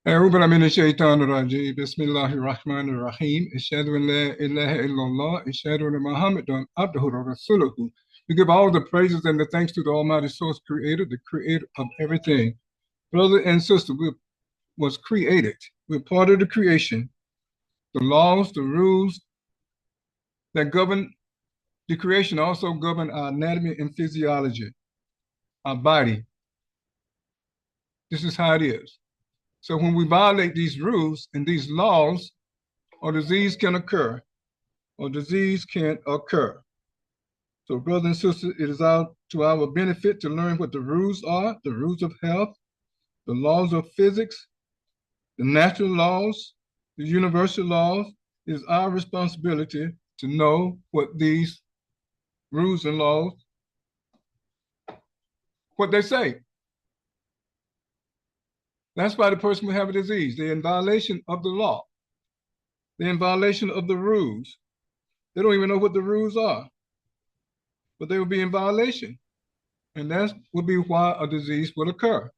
أعوذ بالله من الشيطان الرجيم بسم الله الرحمن الرحيم أشهد أن لا إله إلا الله أشهد أن محمدا عبده ورسوله. We give all the praises and the thanks to the Almighty Source Creator, the Creator of everything. Brother and sister, we was created. We're part of the creation. The laws, the rules that govern the creation also govern our anatomy and physiology, our body. This is how it is. So when we violate these rules and these laws, or disease can occur, or disease can occur. So, brothers and sisters, it is to our benefit to learn what the rules are, the rules of health, the laws of physics, the natural laws, the universal laws. It is our responsibility to know what these rules and laws, what they say. That's why the person will have a disease. They're in violation of the law. They're in violation of the rules. They don't even know what the rules are, but they will be in violation. And that would be why a disease would occur.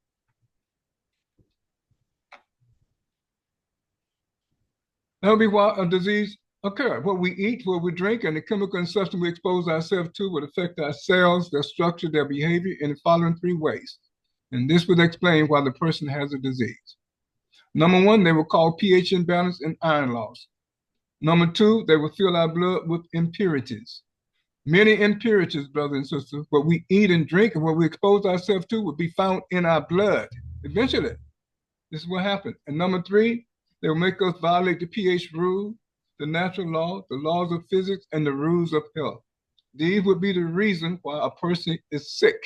That would be why a disease occur. What we eat, what we drink, and the chemical and substance we expose ourselves to would affect our cells, their structure, their behavior in the following three ways. And this would explain why the person has a disease. Number one, they will cause pH imbalance and iron loss. Number two, they will fill our blood with impurities. Many impurities, brothers and sisters, what we eat and drink and what we expose ourselves to will be found in our blood. Eventually, this is what happens. And number three, they will make us violate the pH rule, the natural law, the laws of physics, and the rules of health. These would be the reason why a person is sick.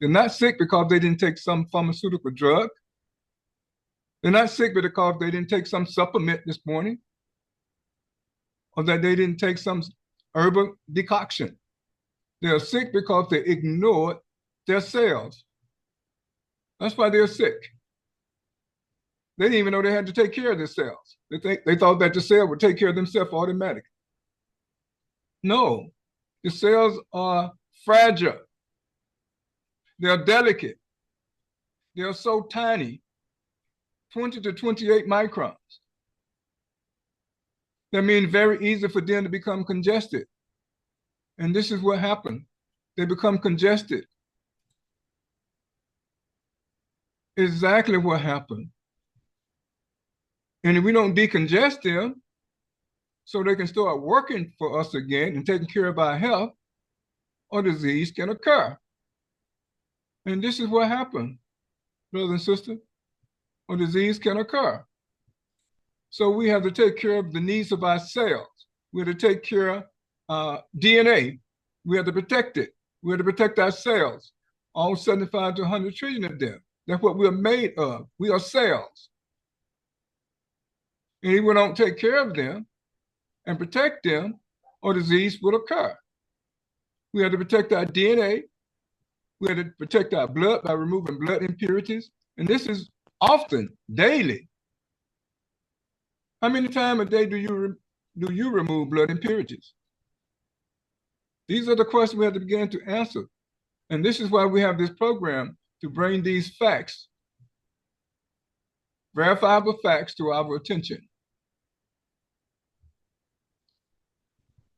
They're not sick because they didn't take some pharmaceutical drug. They're not sick because they didn't take some supplement this morning or that they didn't take some herbal decoction. They're sick because they ignored their cells. That's why they're sick. They didn't even know they had to take care of their cells. They thought that the cell would take care of themselves automatically. No, the cells are fragile. They're delicate. They're so tiny, 20 to 28 microns. That means very easy for them to become congested. And this is what happened. They become congested. Exactly what happened. And if we don't decongest them so they can start working for us again and taking care of our health, a disease can occur. And this is what happened, brothers and sisters. A disease can occur. So we have to take care of the needs of our cells. We have to take care of DNA. We have to protect it. We have to protect our cells, all 75 to 100 trillion of them. That's what we're made of. We are cells. And if we don't take care of them and protect them, a disease will occur. We have to protect our DNA. We have to protect our blood by removing blood impurities. And this is often, daily. How many times a day do you remove blood impurities? These are the questions we have to begin to answer. And this is why we have this program to bring these facts, verifiable facts, to our attention.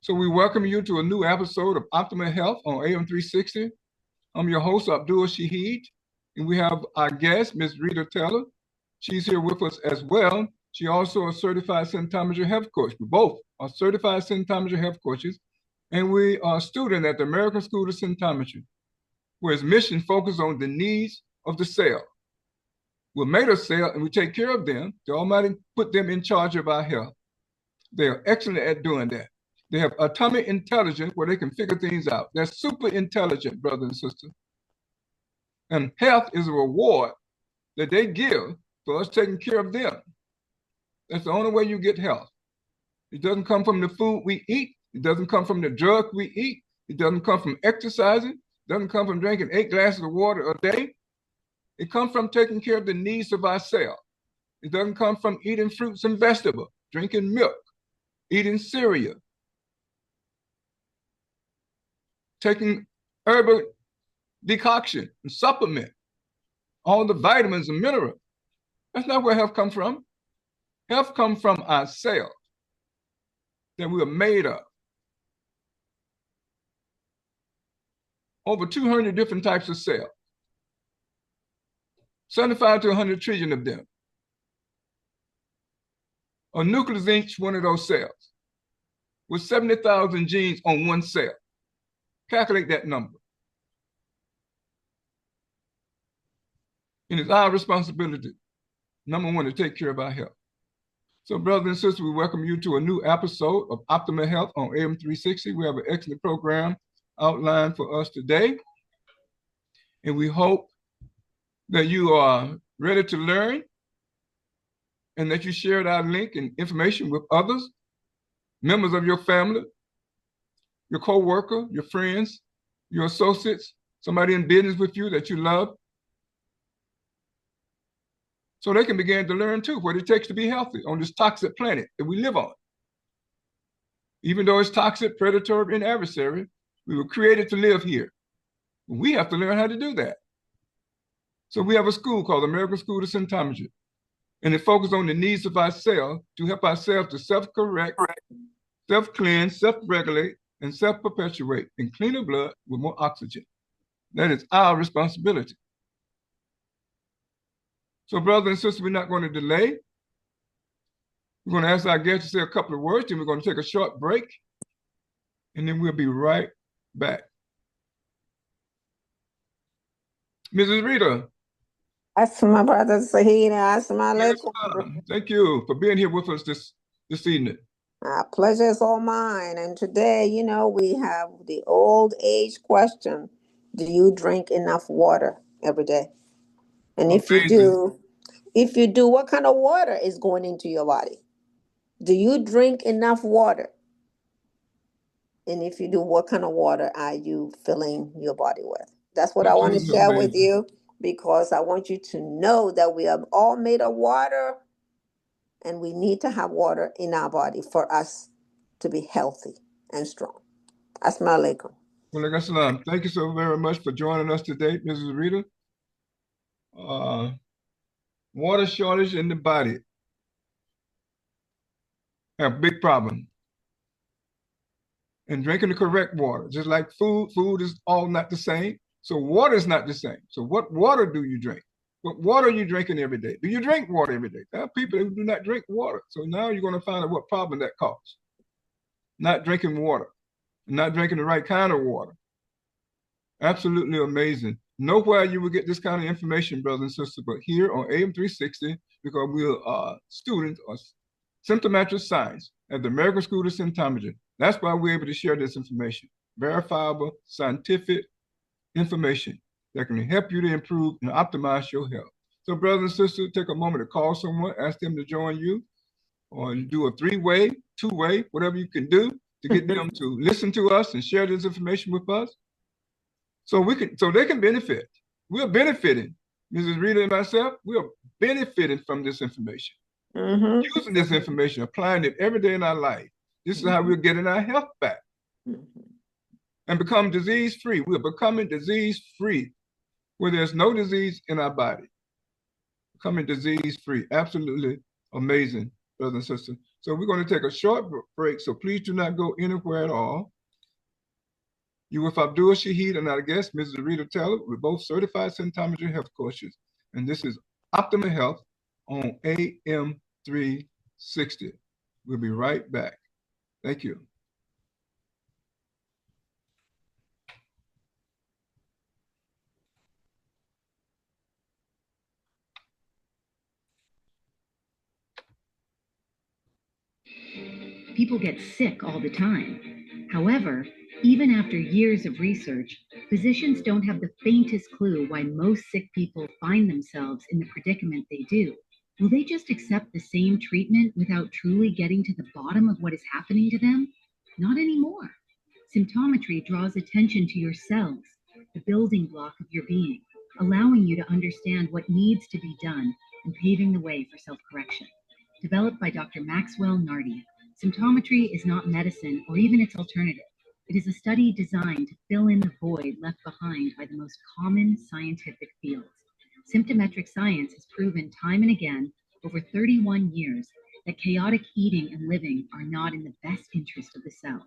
So we welcome you to a new episode of Optimal Health on AM360. I'm your host, Abdul Shaheed, and we have our guest, Ms. Rita Taylor. She's here with us as well. She also is a certified symptometry health coach. We both are certified symptometry health coaches, and we are a student at the American School of Symptometry, where its mission focuses on the needs of the cell. We're made of cell and we take care of them. The Almighty put them in charge of our health. They are excellent at doing that. They have atomic intelligence where they can figure things out. They're super intelligent, brothers and sisters. And health is a reward that they give for us taking care of them. That's the only way you get health. It doesn't come from the food we eat. It doesn't come from the drug we eat. It doesn't come from exercising. It doesn't come from drinking 8 glasses of water a day. It comes from taking care of the needs of our cell. It doesn't come from eating fruits and vegetables, drinking milk, eating cereal, taking herbal decoction and supplement, all the vitamins and minerals. That's not where health comes from. Health comes from our cells that we are made of. Over 200 different types of cells, 75 to 100 trillion of them. A nucleus in each one of those cells with 70,000 genes on one cell. Calculate that number. And it's our responsibility, number one, to take care of our health. So, brothers and sisters, we welcome you to a new episode of Optimal Health on AM360. We have an excellent program outlined for us today. And we hope that you are ready to learn and that you shared our link and information with others, members of your family, your co-worker, your friends, your associates, somebody in business with you that you love, so they can begin to learn too what it takes to be healthy on this toxic planet that we live on. Even though it's toxic, predatory, and adversary, we were created to live here. We have to learn how to do that. So we have a school called the American School of Symptometry, and it focuses on the needs of our cells to help ourselves to self-correct, self-cleanse, self-regulate, and self-perpetuate in cleaner blood with more oxygen. That is our responsibility. So brothers and sisters, we're not going to delay. We're going to ask our guests to say a couple of words, then we're going to take a short break, and then we'll be right back. Mrs. Rita. My brother Shaheed. Yes, thank you for being here with us this evening. Pleasure is all mine. And today, we have the old age question. Do you drink enough water every day? And Amazing. if you do, what kind of water is going into your body? Do you drink enough water? And if you do, what kind of water are you filling your body with? That's what I want to share with you, because I want you to know that we are all made of water, and we need to have water in our body for us to be healthy and strong. Assalamu alaikum. Well, thank you so very much for joining us today, Mrs. Rita. Water shortage in the body. A big problem. And drinking the correct water, just like food is all not the same. So water is not the same. So what water do you drink? What water are you drinking every day? Do you drink water every day? There are people who do not drink water. So now you're going to find out what problem that causes. Not drinking water, not drinking the right kind of water. Absolutely amazing. Nowhere you will get this kind of information, brothers and sisters, but here on AM360, because we're students of symptomatic science at the American School of Symptometry. That's why we're able to share this information. Verifiable, scientific information that can help you to improve and optimize your health. So brothers and sisters, take a moment to call someone, ask them to join you, or you do a 3-way, 2-way, whatever you can do to get them to listen to us and share this information with us. So they can benefit. We're benefiting. Mrs. Rita and myself, we are benefiting from this information. Using this information, applying it every day in our life. This is how we're getting our health back and become disease-free. We're becoming disease-free where there's no disease in our body. Becoming disease-free. Absolutely amazing, brothers and sisters. So we're going to take a short break, so please do not go anywhere at all. You with Abdul Shaheed and our guest, Mrs. Rita Taylor. We're both certified symptometry health coaches. And this is Optimal Health on AM360. We'll be right back. Thank you. People get sick all the time. However, even after years of research, physicians don't have the faintest clue why most sick people find themselves in the predicament they do. Will they just accept the same treatment without truly getting to the bottom of what is happening to them? Not anymore. Symptometry draws attention to your cells, the building block of your being, allowing you to understand what needs to be done and paving the way for self-correction. Developed by Dr. Maxwell Nardi, symptometry is not medicine or even its alternative. It is a study designed to fill in the void left behind by the most common scientific fields. Symptometric science has proven time and again over 31 years that chaotic eating and living are not in the best interest of the cells.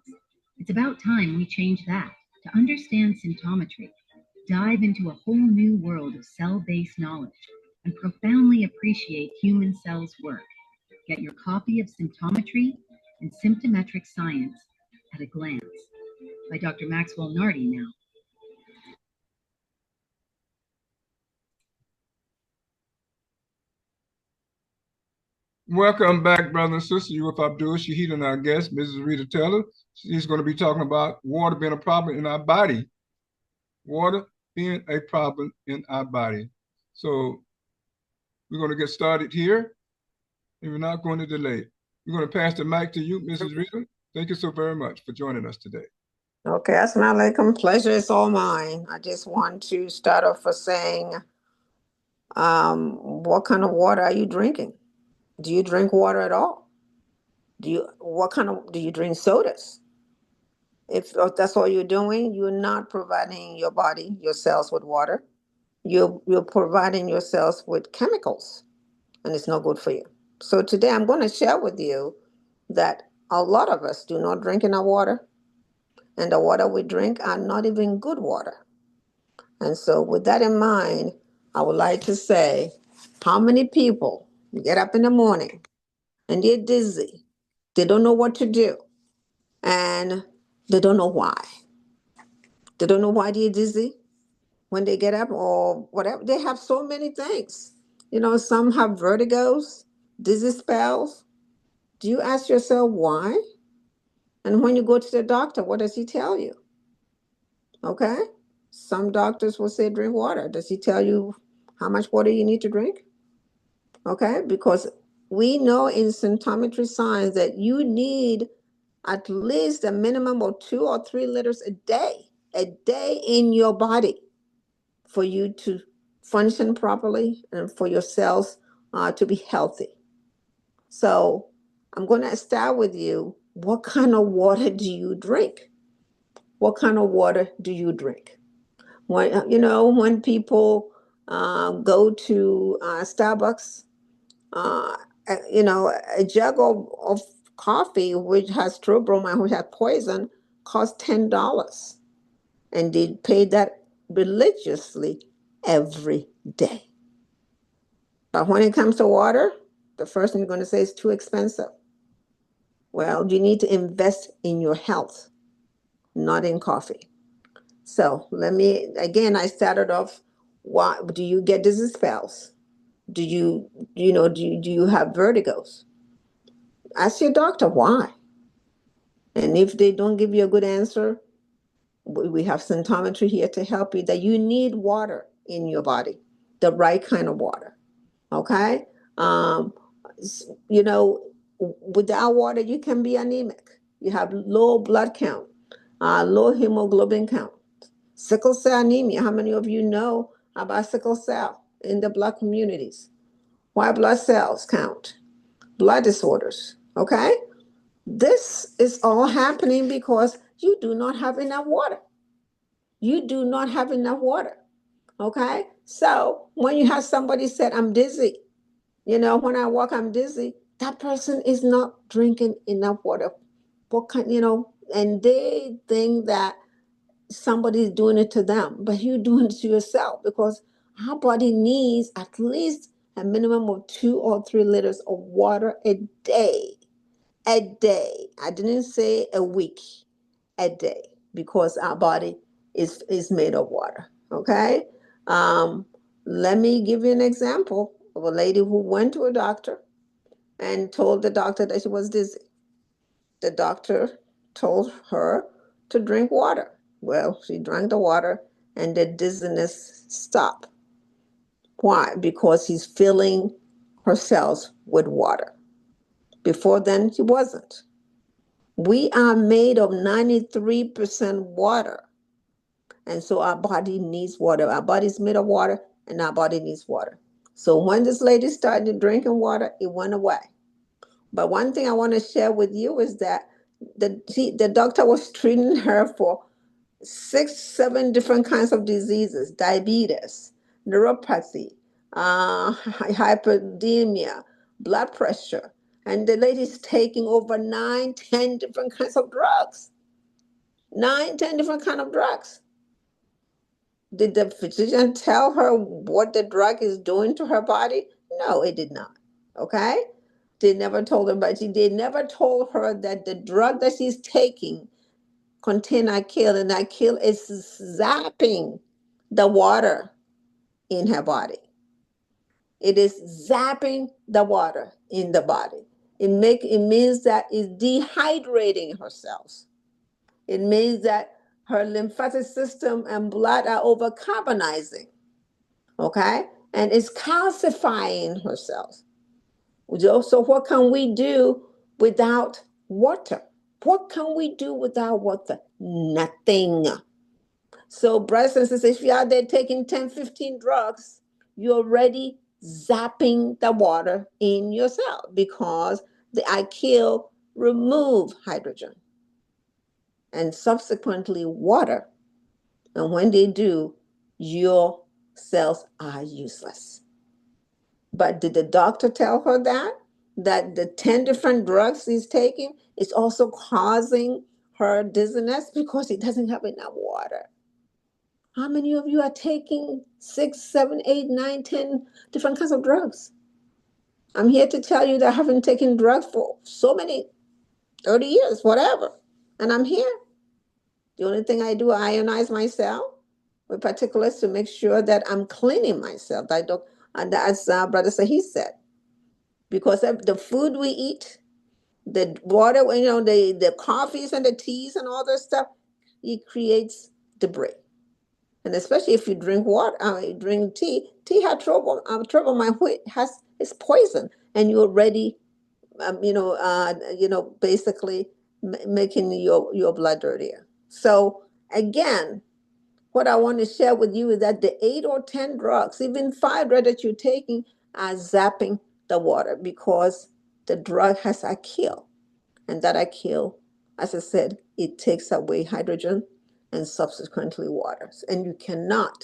It's about time we change that. To understand symptometry, dive into a whole new world of cell-based knowledge and profoundly appreciate human cells' work. Get your copy of Symptometry and Symptometric Science at a Glance by Dr. Maxwell Nardi now. Welcome back, brothers and sisters. You're with Abdul Shaheed and our guest, Mrs. Rita Taylor. She's going to be talking about water being a problem in our body. Water being a problem in our body. So we're going to get started here, and we're not going to delay. We're going to pass the mic to you, Mrs. Rita. Thank you so very much for joining us today. Okay, assalamu alaikum. Pleasure is all mine. I just want to start off for saying, what kind of water are you drinking? Do you drink water at all? Do you drink sodas? If that's all you're doing, you're not providing your body, your cells with water. You're providing your cells with chemicals, and it's not good for you. So today I'm going to share with you that a lot of us do not drink enough water, and the water we drink are not even good water. And so with that in mind, I would like to say, how many people get up in the morning and they're dizzy, they don't know what to do, and they don't know why. They don't know why they're dizzy when they get up or whatever. They have so many things. Some have vertigos, dizzy spells. Do you ask yourself why? And when you go to the doctor, what does he tell you? Okay? Some doctors will say drink water. Does he tell you how much water you need to drink? Okay? Because we know in symptometry science that you need at least a minimum of 2 or 3 liters a day in your body for you to function properly and for your cells to be healthy. So I'm going to start with you. What kind of water do you drink? What kind of water do you drink? When people go to Starbucks, a jug of coffee which has strobromine, which has poison, costs $10, and they pay that religiously every day. But when it comes to water, the first thing you're going to say is too expensive. Well, you need to invest in your health, not in coffee. So I started off, why do you get dizzy spells? Do you have vertigos? Ask your doctor why. And if they don't give you a good answer, we have symptometry here to help you that you need water in your body, the right kind of water. Okay? Without water, you can be anemic. You have low blood count, low hemoglobin count, sickle cell anemia. How many of you know about sickle cell in the blood communities? White blood cells count, blood disorders. Okay? This is all happening because you do not have enough water. You do not have enough water. Okay? So when you have somebody said, I'm dizzy, when I walk, I'm dizzy, that person is not drinking enough water. And they think that somebody's doing it to them, but you're doing it to yourself because our body needs at least a minimum of 2 or 3 liters of water a day. A day. I didn't say a week, a day, because our body is made of water. Okay? Let me give you an example of a lady who went to a doctor and told the doctor that she was dizzy. The doctor told her to drink water. Well, she drank the water and the dizziness stopped. Why? Because he's filling her cells with water. Before then, she wasn't. We are made of 93% water. And so our body needs water. Our body's made of water and our body needs water. So when this lady started drinking water, it went away. But one thing I want to share with you is that the doctor was treating her for 6, 7 different kinds of diseases: diabetes, neuropathy, hyperemia, blood pressure. And the lady's taking over 9, 10 different kinds of drugs. 9, 10 different kind of drugs. Did the physician tell her what the drug is doing to her body? No, it did not. Okay? They never told her, but they never told her that the drug that she's taking contain entail, and entail is zapping the water in her body. It is zapping the water in the body. It means that it's dehydrating her cells. It means that her lymphatic system and blood are overcarbonizing. Okay? And it's calcifying her cells. So what can we do without water? What can we do without water? Nothing. So, brothers and sisters, if you're out there taking 10, 15 drugs, you're already zapping the water in your cell because the IKIL remove hydrogen and subsequently water. And when they do, your cells are useless. But did the doctor tell her that? That the 10 different drugs he's taking is also causing her dizziness because he doesn't have enough water. How many of you are taking 6, 7, 8, 9, 10 different kinds of drugs? I'm here to tell you that I haven't taken drugs for so many, 30 years, whatever. And I'm here. The only thing I do, I ionize myself with particulars to make sure that I'm cleaning myself. I don't, and as Brother Sahi said, because of the food we eat, the water, the coffees and the teas and all that stuff, it creates debris. And especially if you drink water, drink tea. Tea had trouble. My wheat is poison, and you're already, basically making your blood dirtier. So again, what I want to share with you is that the 8 or 10 drugs, even 5 drugs that you're taking, are zapping the water because the drug has a kill. And that I kill, as I said, it takes away hydrogen and subsequently water. And you cannot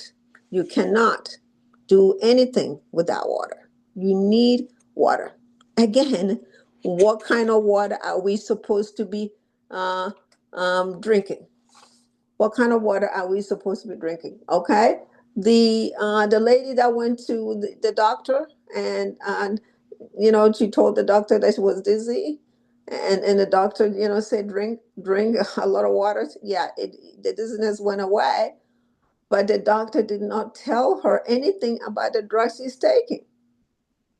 do anything without water. You need water. Again, what kind of water are we supposed to be drinking? What kind of water are we supposed to be drinking? Okay. The lady that went to the doctor and she told the doctor that she was dizzy, and the doctor said drink a lot of water. Yeah, the dizziness went away, but the doctor did not tell her anything about the drugs she's taking.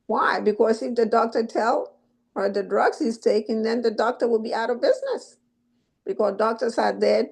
Why? Because if the doctor tell her the drugs he's taking, then the doctor will be out of business, because doctors are there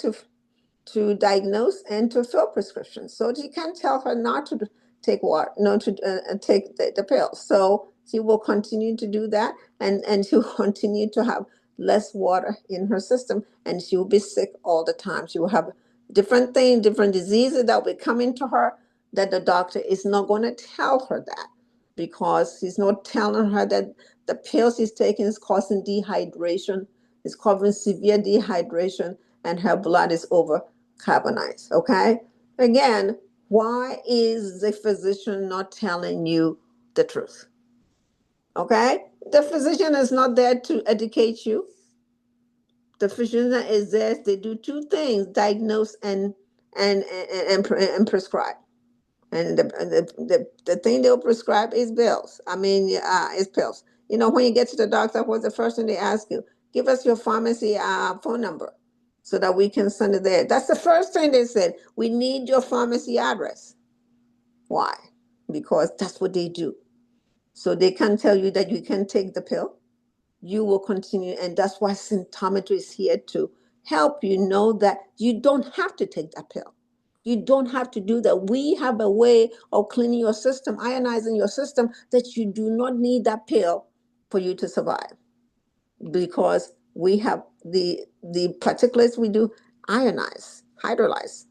to diagnose and to fill prescriptions. So she can't tell her not to take water, not to take the pills. So she will continue to do that, and she'll continue to have less water in her system, and she will be sick all the time. She will have different things, different diseases that will come into her that the doctor is not going to tell her that, because he's not telling her that the pills she's taking is causing dehydration, is causing severe dehydration, and her blood is overcarbonized. Okay? Again, why is the physician not telling you the truth? Okay? The physician is not there to educate you. The physician is there to do 2 things: diagnose and prescribe. And the thing they'll prescribe is pills. Is pills. When you get to the doctor, what's the first thing they ask you? Give us your pharmacy phone number so that we can send it there. That's the first thing they said. We need your pharmacy address. Why? Because that's what they do. So they can tell you that you can take the pill. You will continue, and that's why symptometry is here to help you know that you don't have to take that pill. You don't have to do that. We have a way of cleaning your system, ionizing your system, that you do not need that pill for you to survive, because we have the particulates we do ionize, hydrolyze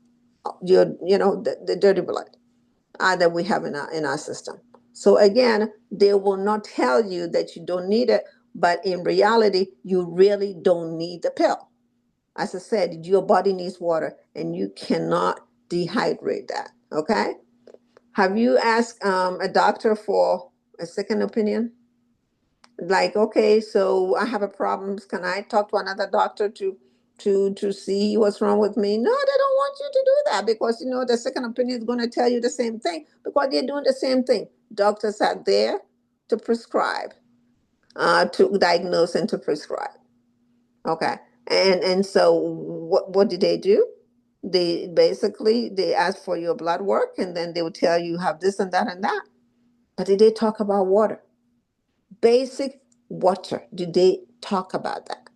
the dirty blood that we have in our system. So again, they will not tell you that you don't need it, but in reality, you really don't need the pill. As I said, your body needs water, and you cannot dehydrate that. Okay? Have you asked a doctor for a second opinion? Like, okay, so I have a problem. Can I talk to another doctor to see what's wrong with me? No, they don't want you to do that because the second opinion is going to tell you the same thing because they're doing the same thing. Doctors are there to prescribe, to diagnose and to prescribe. Okay. And so what did they do? They ask for your blood work and then they will tell you have this and that and that. But did they talk about water? Basic water. Did they talk about that?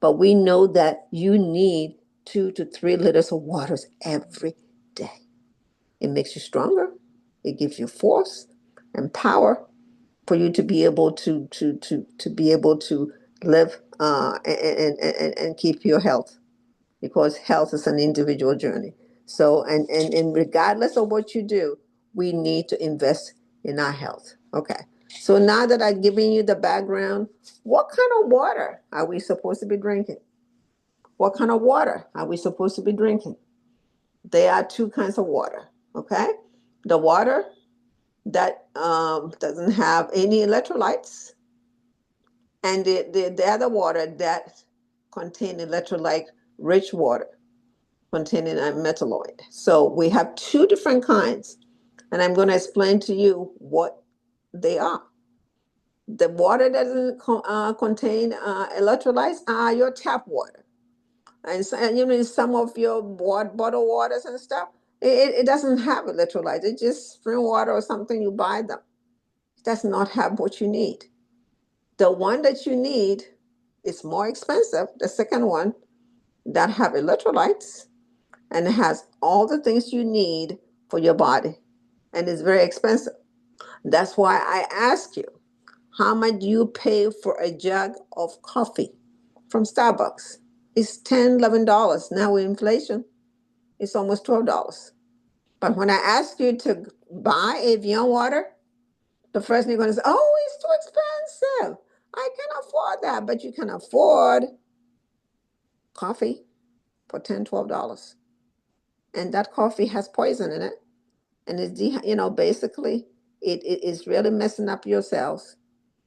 But we know that you need 2 to 3 liters of water every day. It makes you stronger. It gives you force and power for you to be able to be able to live and keep your health, because health is an individual journey. So and regardless of what you do, we need to invest in our health. Okay. So now that I've given you the background, what kind of water are we supposed to be drinking? What kind of water are we supposed to be drinking? There are two kinds of water. Okay. The water that doesn't have any electrolytes, and the other water that contain electrolyte rich water containing a metalloid. So we have two different kinds, and I'm going to explain to you what they are. The water that doesn't contain electrolytes are your tap water, and so, some of your bottled waters and stuff. It doesn't have electrolytes. It's just spring water or something you buy them. It does not have what you need. The one that you need is more expensive. The second one that have electrolytes and it has all the things you need for your body, and it's very expensive. That's why I ask you, how much do you pay for a jug of coffee from Starbucks? It's $10, $11. Now with inflation, it's almost $12. But when I ask you to buy Evian water, the first thing you're going to say, oh, it's too expensive. I can afford that. But you can afford coffee for $10, $12. And that coffee has poison in it. And basically, it is really messing up your cells.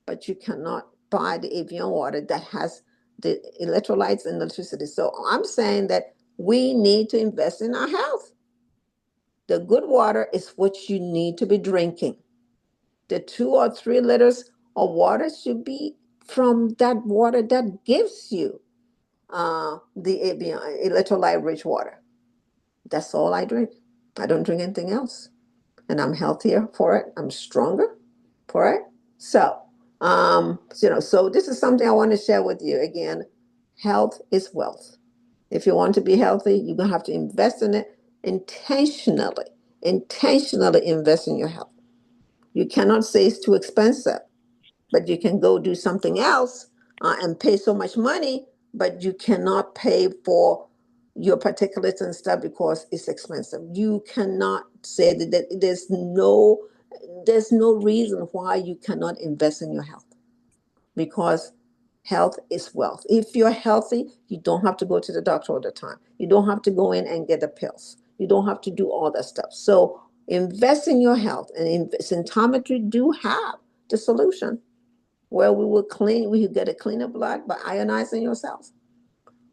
But you cannot buy the Evian water that has the electrolytes and electricity. So I'm saying that we need to invest in our health. The good water is what you need to be drinking. The 2 or 3 liters of water should be from that water that gives you the Evian electrolyte rich water. That's all I drink. I don't drink anything else. And I'm healthier for it. I'm stronger for it. So this is something I want to share with you. Again, health is wealth. If you want to be healthy, you're going to have to invest in it intentionally. Intentionally invest in your health. You cannot say it's too expensive, but you can go do something else and pay so much money, but you cannot pay for your particulates and stuff because it's expensive. You cannot say that there's no reason why you cannot invest in your health, because health is wealth. If you're healthy, you don't have to go to the doctor all the time. You don't have to go in and get the pills. You don't have to do all that stuff. So invest in your health, and symptometry do have the solution where we get a cleaner blood by ionizing your cells,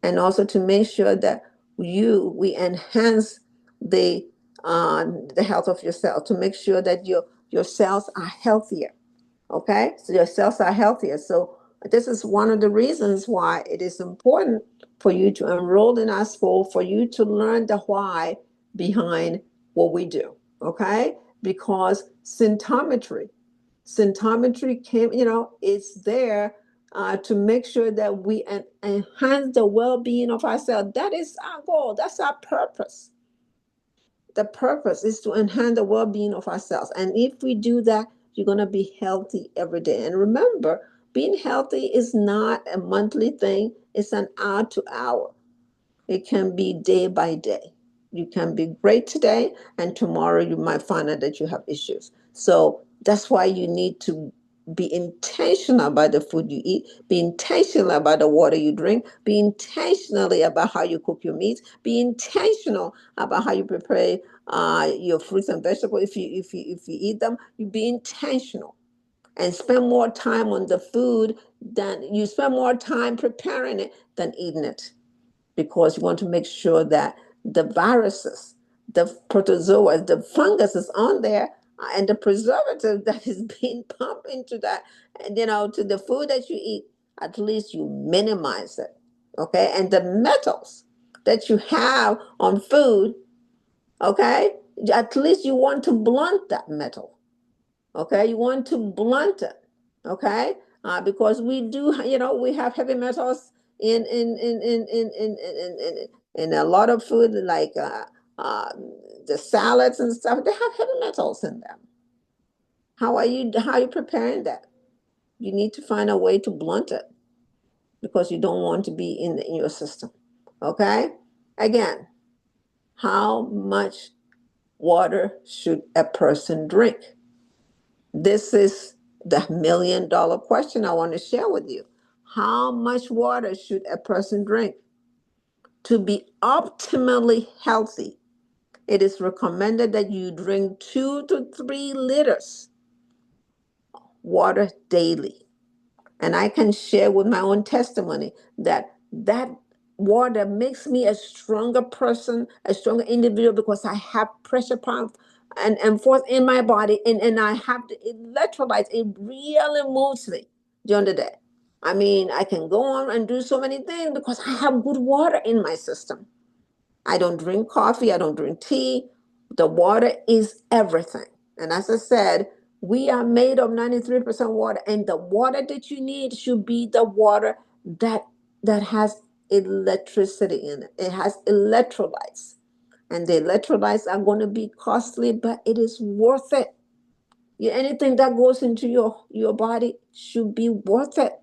and also to make sure that we enhance the the health of your cell, to make sure that your cells are healthier. Okay, so your cells are healthier. So this is one of the reasons why it is important for you to enroll in our school, for you to learn the why behind what we do. Okay, because symptometry came, it's there to make sure that we enhance the well-being of ourselves. That is our goal. That's our purpose. The purpose is to enhance the well-being of ourselves. And if we do that, you're going to be healthy every day. And remember, being healthy is not a monthly thing. It's an hour to hour. It can be day by day. You can be great today, and tomorrow you might find out that you have issues. So that's why you need to be intentional about the food you eat, be intentional about the water you drink, be intentionally about how you cook your meats, be intentional about how you prepare your fruits and vegetables. If you eat them, you be intentional and spend more time on the food than you spend more time preparing it than eating it, because you want to make sure that the viruses, the protozoa, the fungus is on there, and the preservative that is being pumped into that, and, to the food that you eat, at least you minimize it. Okay. And the metals that you have on food, okay, at least you want to blunt that metal. Okay. You want to blunt it. Okay. Because we do, we have heavy metals in a lot of food, like uh, the salads and stuff. They have heavy metals in them. How are you preparing that? You need to find a way to blunt it, because you don't want to be in your system. Okay. Again, how much water should a person drink? This is the $1 million question I want to share with you. How much water should a person drink to be optimally healthy? It is recommended that you drink 2 to 3 liters water daily. And I can share with my own testimony that water makes me a stronger person, a stronger individual, because I have pressure pump and force in my body, and I have the electrolytes. It really moves me during the day. I mean, I can go on and do so many things because I have good water in my system. I don't drink coffee, I don't drink tea. The water is everything. And as I said, we are made of 93% water, and the water that you need should be the water that that has electricity in it. It has electrolytes. And the electrolytes are going to be costly, but it is worth it. Anything that goes into your body should be worth it,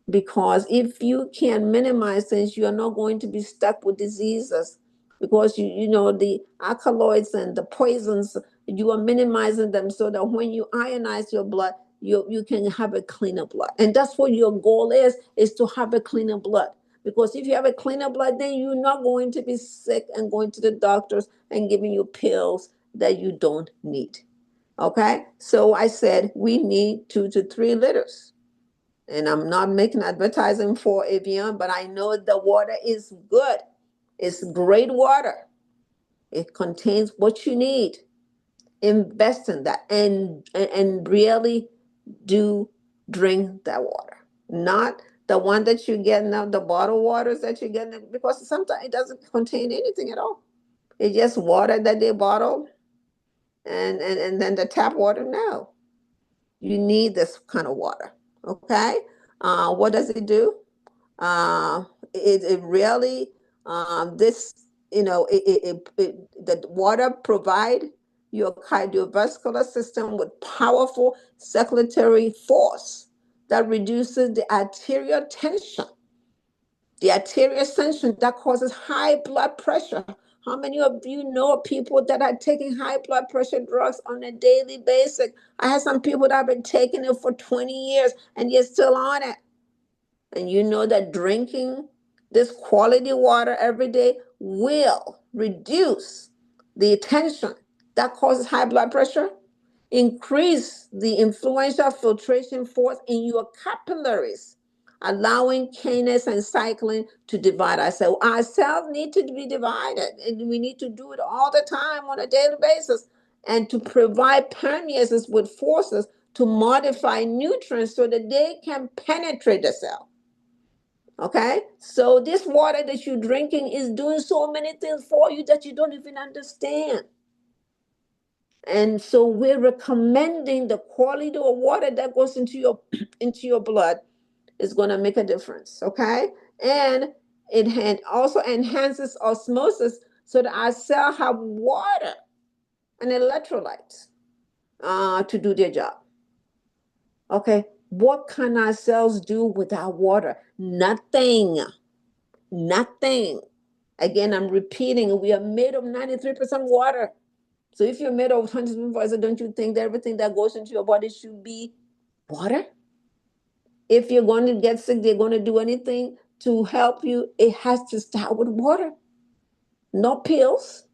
because if you can minimize things, you are not going to be stuck with diseases, because you know the alkaloids and the poisons, you are minimizing them, so that when you ionize your blood, you can have a cleaner blood. And that's what your goal is to have a cleaner blood, because if you have a cleaner blood, then you're not going to be sick and going to the doctors and giving you pills that you don't need. Okay, so I said we need 2 to 3 liters, and I'm not making advertising for Evian, but I know the water is good. It's great water. It contains what you need. Invest in that, and really do drink that water. Not the one that you get now, the bottled waters that you get, because sometimes it doesn't contain anything at all. It's just water that they bottle, and then the tap water. No, you need this kind of water. Okay. What does it do? It really, this, the water provide your cardiovascular system with powerful circulatory force that reduces the arterial tension, the arterial tension that causes high blood pressure. How many of you know people that are taking high blood pressure drugs on a daily basis? I have some people that have been taking it for 20 years and you're still on it. And you know that drinking this quality water every day will reduce the tension that causes high blood pressure, increase the influential filtration force in your capillaries, allowing kinase and cycling to divide ourselves. Our cells need to be divided, and we need to do it all the time on a daily basis, and to provide permeases with forces to modify nutrients so that they can penetrate the cell. Okay, so this water that you're drinking is doing so many things for you that you don't even understand. And so we're recommending the quality of water that goes into your into your blood is going to make a difference. Okay, and also enhances osmosis, so that our cell have water and electrolytes to do their job. Okay, what can our cells do without water? Nothing. Nothing. Again, I'm repeating, we are made of 93% water. So if you're made of 100% water, don't you think that everything that goes into your body should be water? If you're going to get sick, they're going to do anything to help you, it has to start with water. No pills,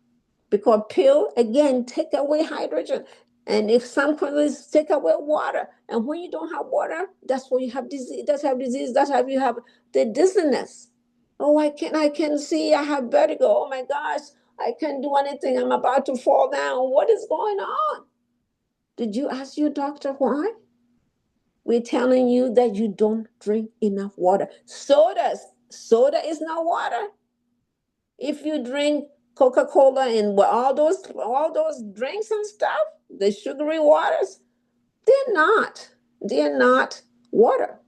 because pill again take away hydrogen, and if some countries take away water, and when you don't have water, that's when you have disease. That's how you have the dizziness. Oh, I can see, I have vertigo. Oh my gosh, I can't do anything. I'm about to fall down. What is going on? Did you ask your doctor why? We're telling you that you don't drink enough water. Soda is not water. If you drink Coca-Cola and all those drinks and stuff, the sugary waters, they're not. They're not water.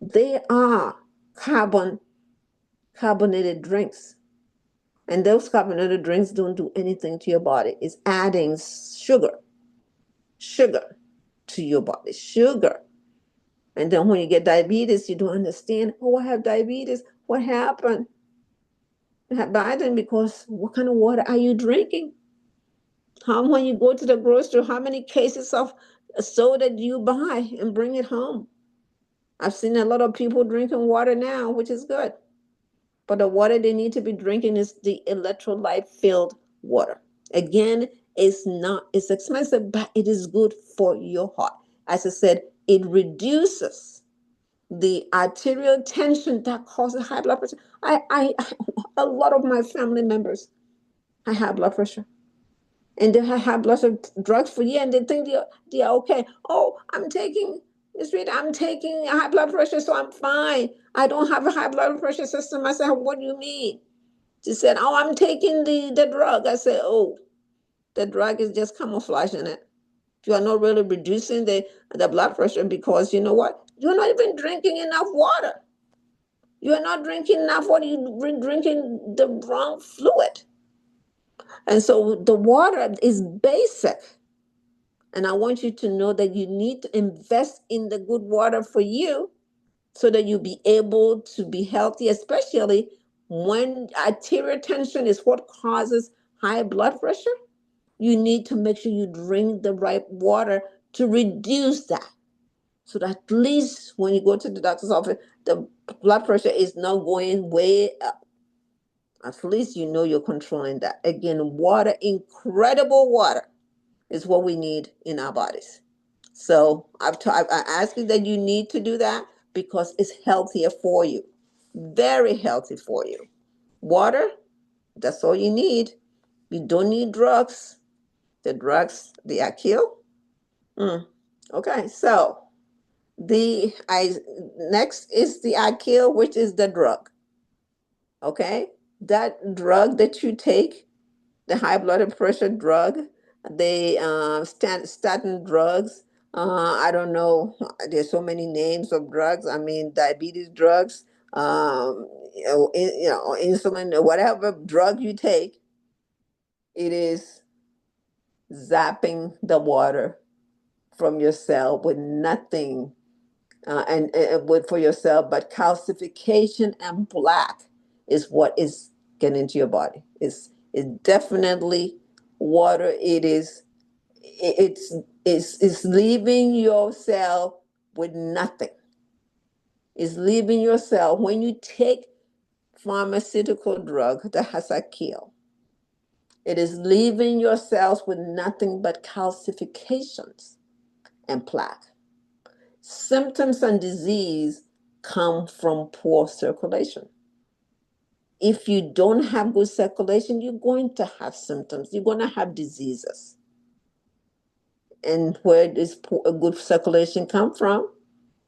They are carbonated drinks. And those carbonated drinks don't do anything to your body. It's adding sugar to your body. Sugar. And then when you get diabetes, you don't understand. Oh, I have diabetes. What happened? Biden, because what kind of water are you drinking? How when you go to the grocery, how many cases of soda do you buy and bring it home? I've seen a lot of people drinking water now, which is good. But the water they need to be drinking is the electrolyte filled water. Again, it's expensive, but it is good for your heart. As I said, it reduces the arterial tension that causes high blood pressure. A lot of my family members, I have blood pressure, and they have high blood pressure drugs for years, and they think they're okay. Oh, I'm taking Miss Rita, I'm taking high blood pressure, so I'm fine. I don't have a high blood pressure system. I said, what do you mean? She said, oh, I'm taking the drug. I said, oh, the drug is just camouflaging it. You are not really reducing the blood pressure, because you know what? You're not even drinking enough water. You're not drinking enough water. You're drinking the wrong fluid. And so the water is basic. And I want you to know that you need to invest in the good water for you, so that you'll be able to be healthy, especially when arterial tension is what causes high blood pressure. You need to make sure you drink the right water to reduce that. So that at least when you go to the doctor's office, the blood pressure is not going way up. At least you know you're controlling that. Again, water, incredible water, is what we need in our bodies. So I ask you that you need to do that, because it's healthier for you. Very healthy for you. Water, that's all you need. You don't need drugs. The drugs, they are kill. Okay, so the I next is the I kill, which is the drug. Okay, that drug that you take, the high blood pressure drug, the statin drugs. I don't know. There's so many names of drugs. I mean, diabetes drugs, insulin, or whatever drug you take, it is zapping the water from your cell with nothing, and with for yourself, but calcification and plaque is what is getting into your body. It's definitely water. It's leaving your cell with nothing. It's leaving your cell when you take pharmaceutical drug that has a kill. It is leaving your cells with nothing but calcifications and plaque. Symptoms and disease come from poor circulation. If you don't have good circulation, you're going to have symptoms. You're going to have diseases. And where does a good circulation come from?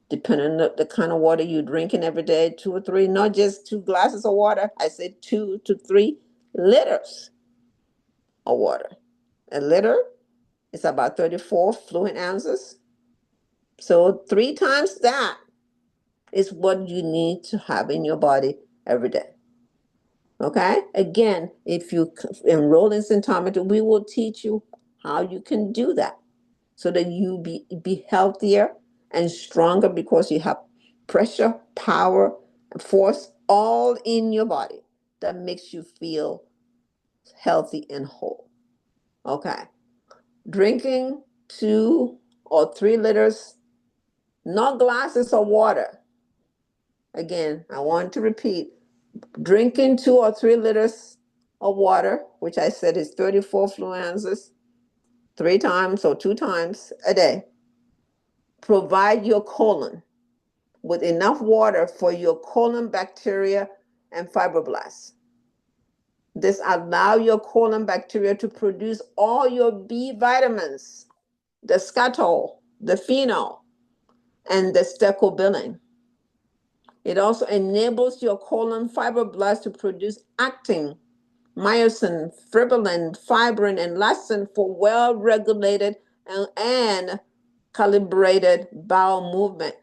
Depending on the kind of water you're drinking every day, 2 or 3, not just 2 glasses of water. I said 2 to 3 liters of water. A liter is about 34 fluid ounces. So 3 times that is what you need to have in your body every day. Okay? Again, if you enroll in Symptometry, we will teach you how you can do that, so that you be healthier and stronger, because you have pressure, power, and force all in your body that makes you feel healthy and whole. Okay? Drinking 2 or 3 liters, not glasses of water. Again, I want to repeat, drinking 2 or 3 liters of water, which I said is 34 fluid ounces, 3 times or 2 times a day. Provide your colon with enough water for your colon bacteria and fibroblasts. This allow your colon bacteria to produce all your B vitamins, the scatol, the phenol, and the stecobilin. It also enables your colon fibroblasts to produce actin, myosin, fibrillin, fibrin, and elastin for well-regulated and calibrated bowel movement,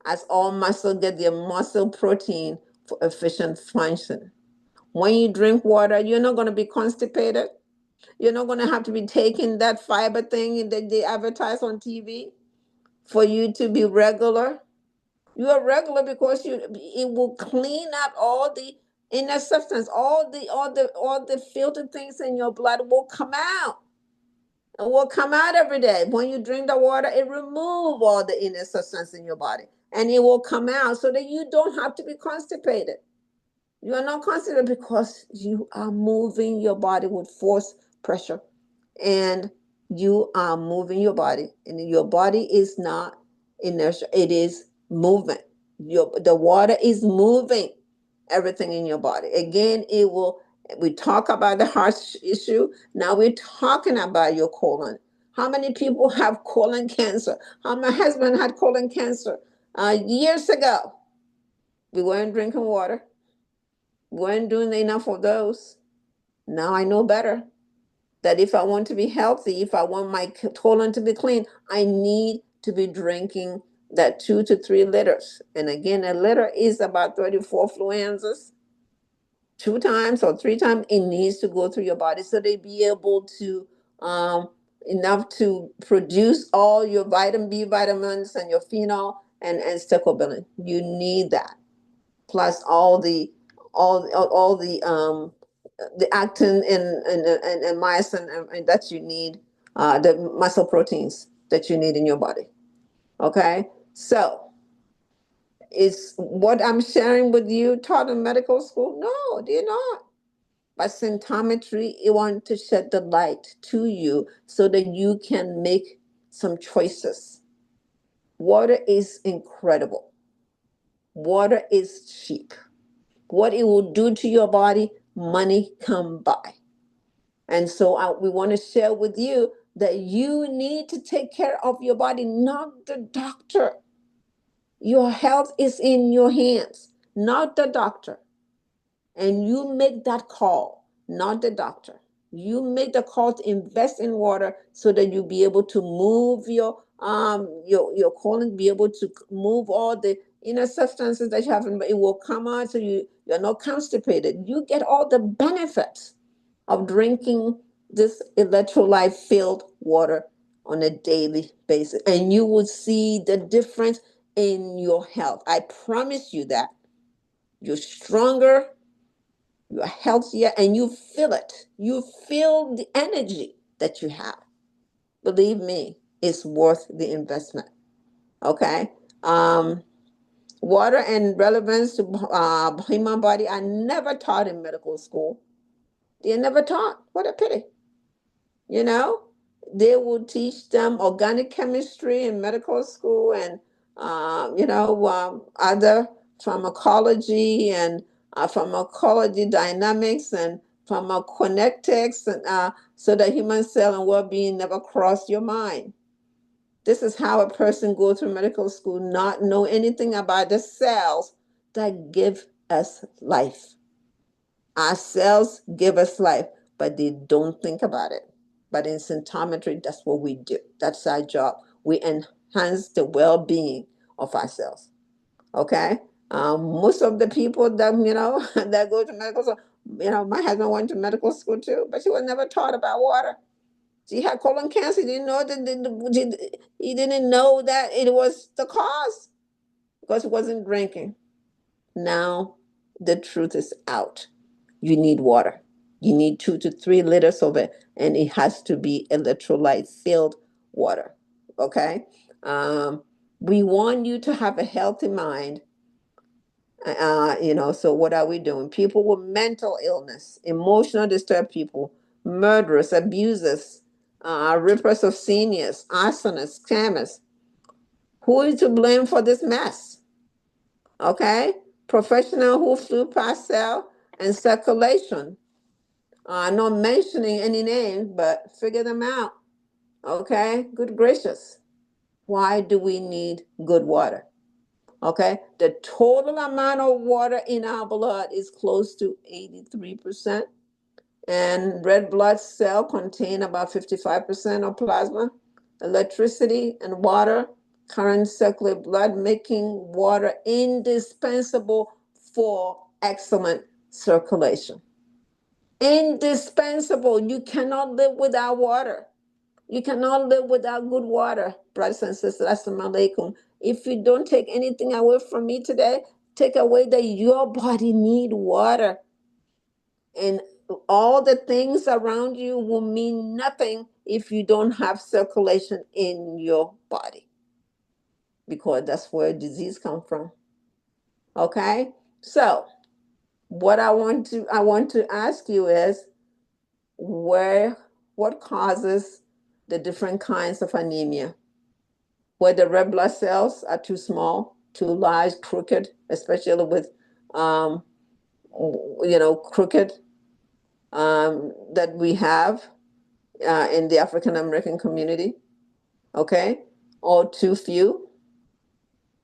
as all muscle get their muscle protein for efficient function. When you drink water, you're not going to be constipated. You're not going to have to be taking that fiber thing that they advertise on TV for you to be regular. You are regular because it will clean out all the inner substance, all the filtered things in your blood will come out. It will come out every day. When you drink the water, it remove all the inner substance in your body. And it will come out so that you don't have to be constipated. You are not constipated because you are moving your body with force, pressure, and you are moving your body. And your body is not inertia, it is movement. The water is moving everything in your body. Again, it will, we talk about the heart issue. Now we're talking about your colon. How many people have colon cancer? My husband had colon cancer years ago. We weren't drinking water. We weren't doing enough of those. Now I know better that if I want to be healthy, if I want my colon to be clean, I need to be drinking that 2 to 3 liters. And again, a liter is about 34 fluences. 2 times or 3 times, it needs to go through your body so they be able to enough to produce all your vitamin B vitamins and your phenol and stecobilin. You need that. Plus all the actin and myosin and that you need, the muscle proteins that you need in your body. Okay, so is what I'm sharing with you taught in medical school? No, they're not. But symptometry, it want to shed the light to you so that you can make some choices. Water is incredible. Water is cheap. What it will do to your body, money come by. And so we want to share with you that you need to take care of your body, not the doctor. Your health is in your hands, not the doctor. And you make that call, not the doctor. You make the call to invest in water so that you be able to move your colon, be able to move all the inner substances that you have, and it will come out so you're not constipated. You get all the benefits of drinking this electrolyte filled water on a daily basis, and you will see the difference in your health. I promise you that you're stronger, you're healthier, and you feel it. You feel the energy that you have. Believe me, it's worth the investment. Okay. Water and relevance to human body are never taught in medical school. They're never taught. What a pity. You know, they will teach them organic chemistry in medical school and, other pharmacology and pharmacology dynamics and pharmacokinetics, and so that human cell and well-being never cross your mind. This is how a person goes through medical school, not know anything about the cells that give us life. Our cells give us life, but they don't think about it. But in symptometry, that's what we do. That's our job. We enhance the well-being of our cells. Okay? Most of the people that, that go to medical school, my husband went to medical school too, but he was never taught about water. He had colon cancer. He didn't know he didn't know that it was the cause because he wasn't drinking. Now the truth is out. You need water. You need 2 to 3 liters of it, and it has to be electrolyte filled water. Okay. We want you to have a healthy mind So what are we doing? People with mental illness, emotional disturbed people, murderers, abusers, rippers of seniors, arsonists, scammers. Who is to blame for this mess? Okay? Professional who flew past cell and circulation. Not mentioning any names, but figure them out. Okay? Good gracious. Why do we need good water? Okay? The total amount of water in our blood is close to 83%. And red blood cell contain about 55% of plasma. Electricity and water current circulate blood, making water indispensable for excellent circulation. Indispensable. You cannot live without water. You cannot live without good water, brothers and sisters. Assalamu alaikum. If you don't take anything away from me today, take away that your body need water. And all the things around you will mean nothing if you don't have circulation in your body, because that's where disease come from. Okay? So, what I want to ask you is, where what causes the different kinds of anemia? Where the red blood cells are too small, too large, crooked, especially with um, crooked, that we have in the African American community, okay, or too few.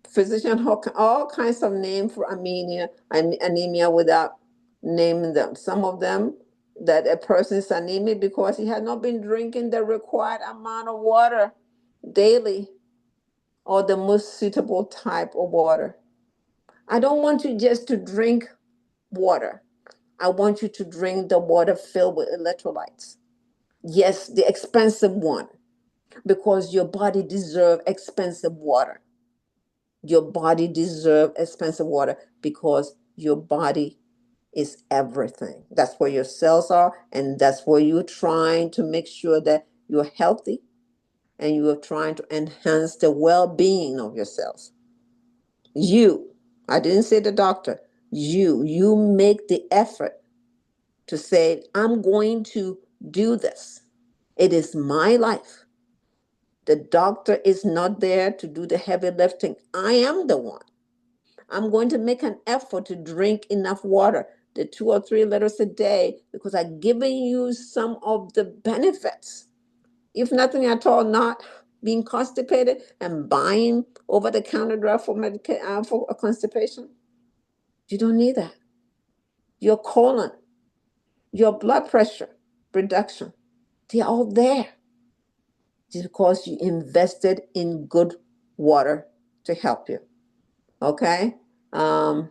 Physician all kinds of names for anemia without naming them. Some of them, that a person is anemic because he has not been drinking the required amount of water daily, or the most suitable type of water. I don't want you just to drink water. I want you to drink the water filled with electrolytes. Yes, the expensive one, because your body deserves expensive water. Your body deserves expensive water because your body is everything. That's where your cells are, and that's where you're trying to make sure that you're healthy, and you are trying to enhance the well-being of your cells. You, I didn't say the doctor, you make the effort to say, I'm going to do this. It is my life. The doctor is not there to do the heavy lifting. I am the one. I'm going to make an effort to drink enough water, the 2 or 3 liters a day, because I've given you some of the benefits. If nothing at all, not being constipated and buying over the counter drug for constipation. You don't need that. Your colon, your blood pressure reduction, they're all there, just because you invested in good water to help you. Okay? Um,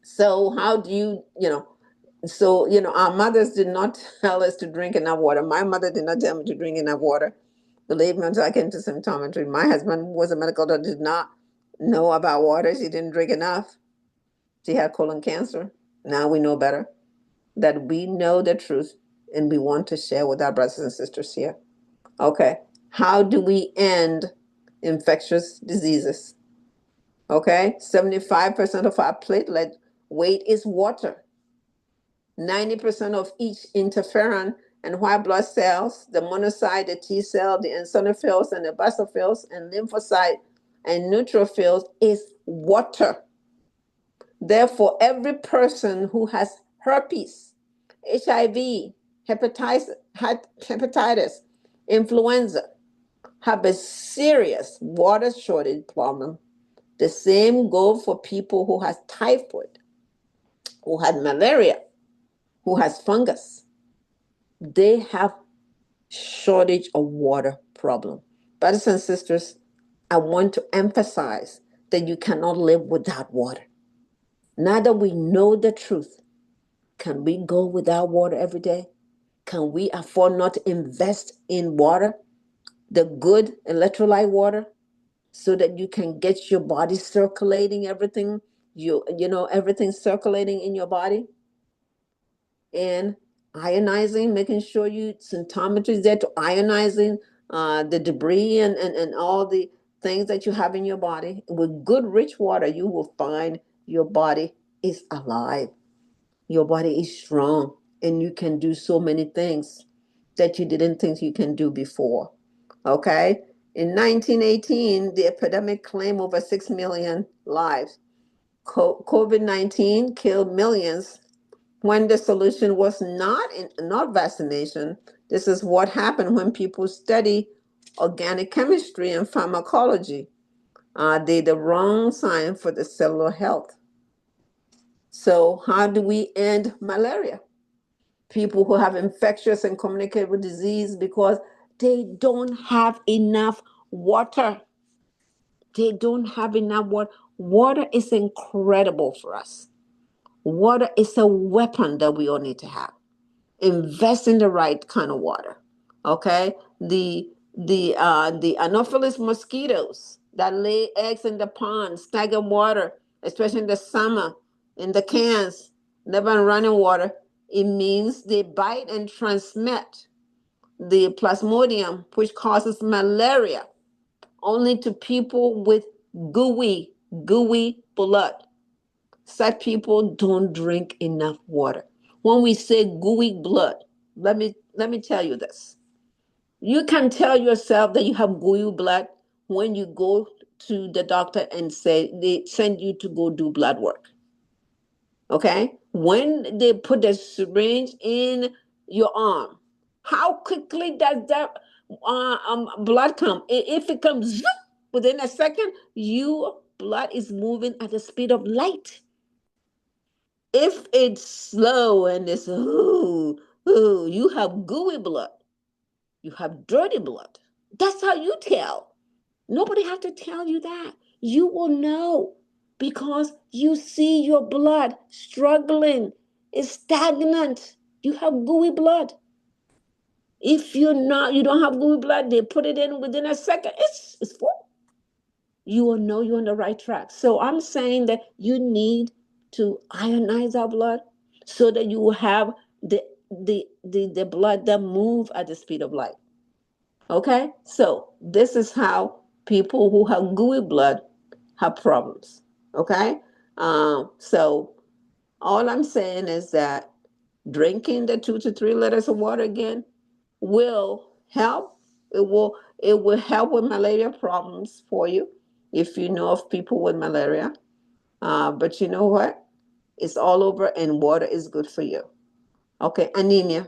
so how do our mothers did not tell us to drink enough water. My mother did not tell me to drink enough water. Believe me, until I came to symptometry. My husband was a medical doctor, did not know about water. She didn't drink enough. She had colon cancer. Now we know better, that we know the truth, and we want to share with our brothers and sisters here. Okay. How do we end infectious diseases? Okay. 75% of our platelet weight is water. 90% of each interferon and white blood cells, the monocyte, the T cell, the eosinophils, and the basophils, and lymphocyte and neutrophils, is water. Therefore, every person who has herpes, HIV, hepatitis, influenza, have a serious water shortage problem. The same goes for people who has typhoid, who had malaria, who has fungus. They have shortage of water problem. Brothers and sisters, I want to emphasize that you cannot live without water. Now that we know the truth, can we go without water every day? Can we afford not to invest in water, the good electrolyte water, so that you can get your body circulating everything, everything circulating in your body? And ionizing, making sure you symptometry is there to ionizing the debris and all the things that you have in your body. With good rich water, you will find your body is alive. Your body is strong, and you can do so many things that you didn't think you can do before. Okay? In 1918, the epidemic claimed over 6 million lives. COVID 19 killed millions when the solution was not vaccination. This is what happened when people study organic chemistry and pharmacology. They the wrong sign for the cellular health. So how do we end malaria? People who have infectious and communicable disease because they don't have enough water. They don't have enough water. Water is incredible for us. Water is a weapon that we all need to have. Invest in the right kind of water. Okay? The Anopheles mosquitoes that lay eggs in the pond, stagnant water, especially in the summer, in the cans, never in running water. It means they bite and transmit the plasmodium, which causes malaria, only to people with gooey, gooey blood. Such people don't drink enough water. When we say gooey blood, let me tell you this. You can tell yourself that you have gooey blood when you go to the doctor and say they send you to go do blood work. Okay? When they put the syringe in your arm, how quickly does that blood come? If it comes zoop, within a second, your blood is moving at the speed of light. If it's slow and it's you have gooey blood, you have dirty blood. That's how you tell. Nobody have to tell you that. You will know because you see your blood struggling. It's stagnant. You have gooey blood. If you don't have gooey blood, they put it in within a second. It's full. You will know you're on the right track. So I'm saying that you need to ionize our blood so that you will have the blood that move at the speed of light. Okay? So this is how people who have gooey blood have problems. Okay? So all I'm saying is that drinking the 2 to 3 liters of water again will help. It will help with malaria problems for you if you know of people with malaria. But you know what? It's all over, and water is good for you. Okay, anemia.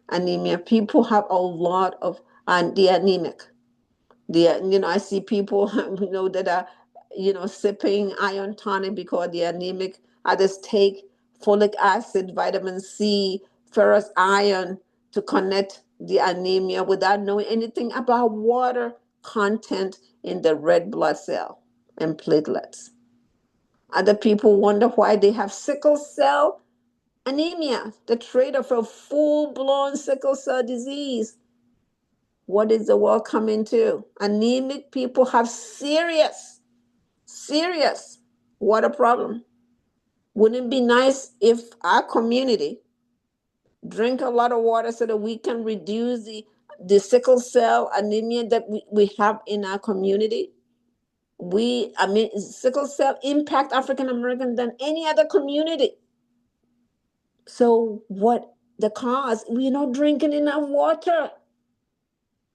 Anemia. People have a lot of, and the anemic. I see people, that are, sipping iron tonic because they're anemic. Others take folic acid, vitamin C, ferrous iron to connect the anemia without knowing anything about water content in the red blood cell and platelets. Other people wonder why they have sickle cell anemia, the trait of a full-blown sickle cell disease. What is the world coming to? Anemic people have serious water problem. Wouldn't it be nice if our community drink a lot of water so that we can reduce the sickle cell anemia that we have in our community? Sickle cell impact African American than any other community. So what the cause? We're not drinking enough water.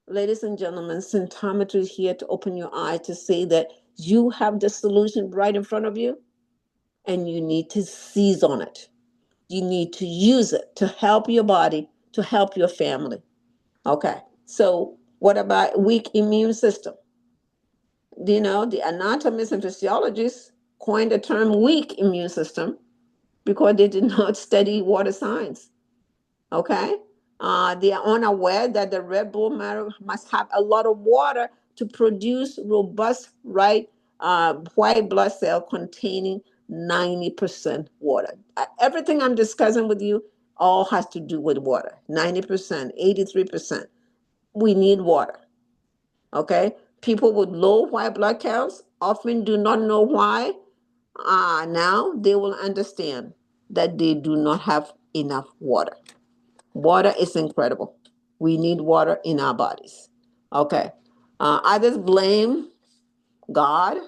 Ladies and gentlemen, Symptometry is here to open your eye to say that you have the solution right in front of you and you need to seize on it. You need to use it to help your body, to help your family. Okay, so what about weak immune system? The anatomists and physiologists coined the term weak immune system because they did not study water science. Okay? They are unaware that the red bone marrow must have a lot of water to produce robust, white blood cell containing 90% water. Everything I'm discussing with you all has to do with water. 90%, 83%. We need water. Okay? People with low white blood counts often do not know why. Now they will understand that they do not have enough water. Water is incredible. We need water in our bodies. Okay. Others blame God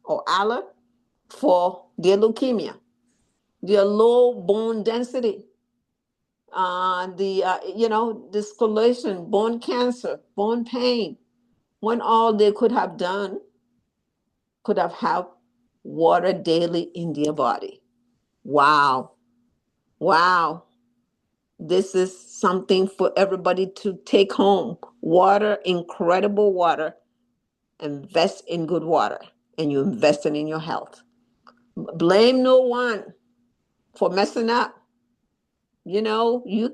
or Allah for their leukemia, their low bone density, discoloration, bone cancer, bone pain, when all they could have done could have had water daily in their body. Wow. Wow. This is something for everybody to take home. Water, incredible water. Invest in good water, and you investing in your health. Blame no one for messing up. You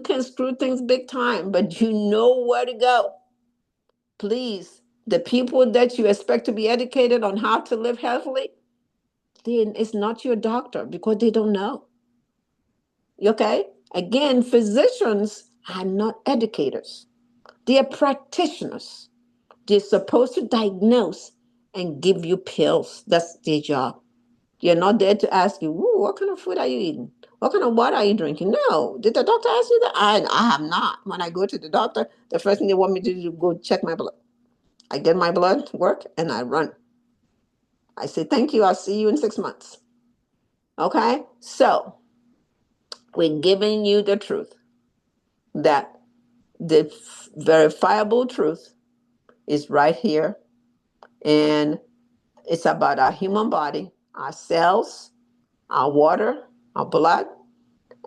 can screw things big time, but you know where to go. Please, the people that you expect to be educated on how to live healthily, then it's not your doctor because they don't know. Okay? Again, physicians are not educators. They are practitioners. They're supposed to diagnose and give you pills. That's their job. They're not there to ask you, "Ooh, what kind of food are you eating? What kind of water are you drinking?" No. Did the doctor ask you that? I have not. When I go to the doctor, the first thing they want me to do is go check my blood. I get my blood work and I run. I say, "Thank you. I'll see you in 6 months." Okay? So we're giving you the truth, that the verifiable truth is right here. And it's about our human body, our cells, our water, our blood,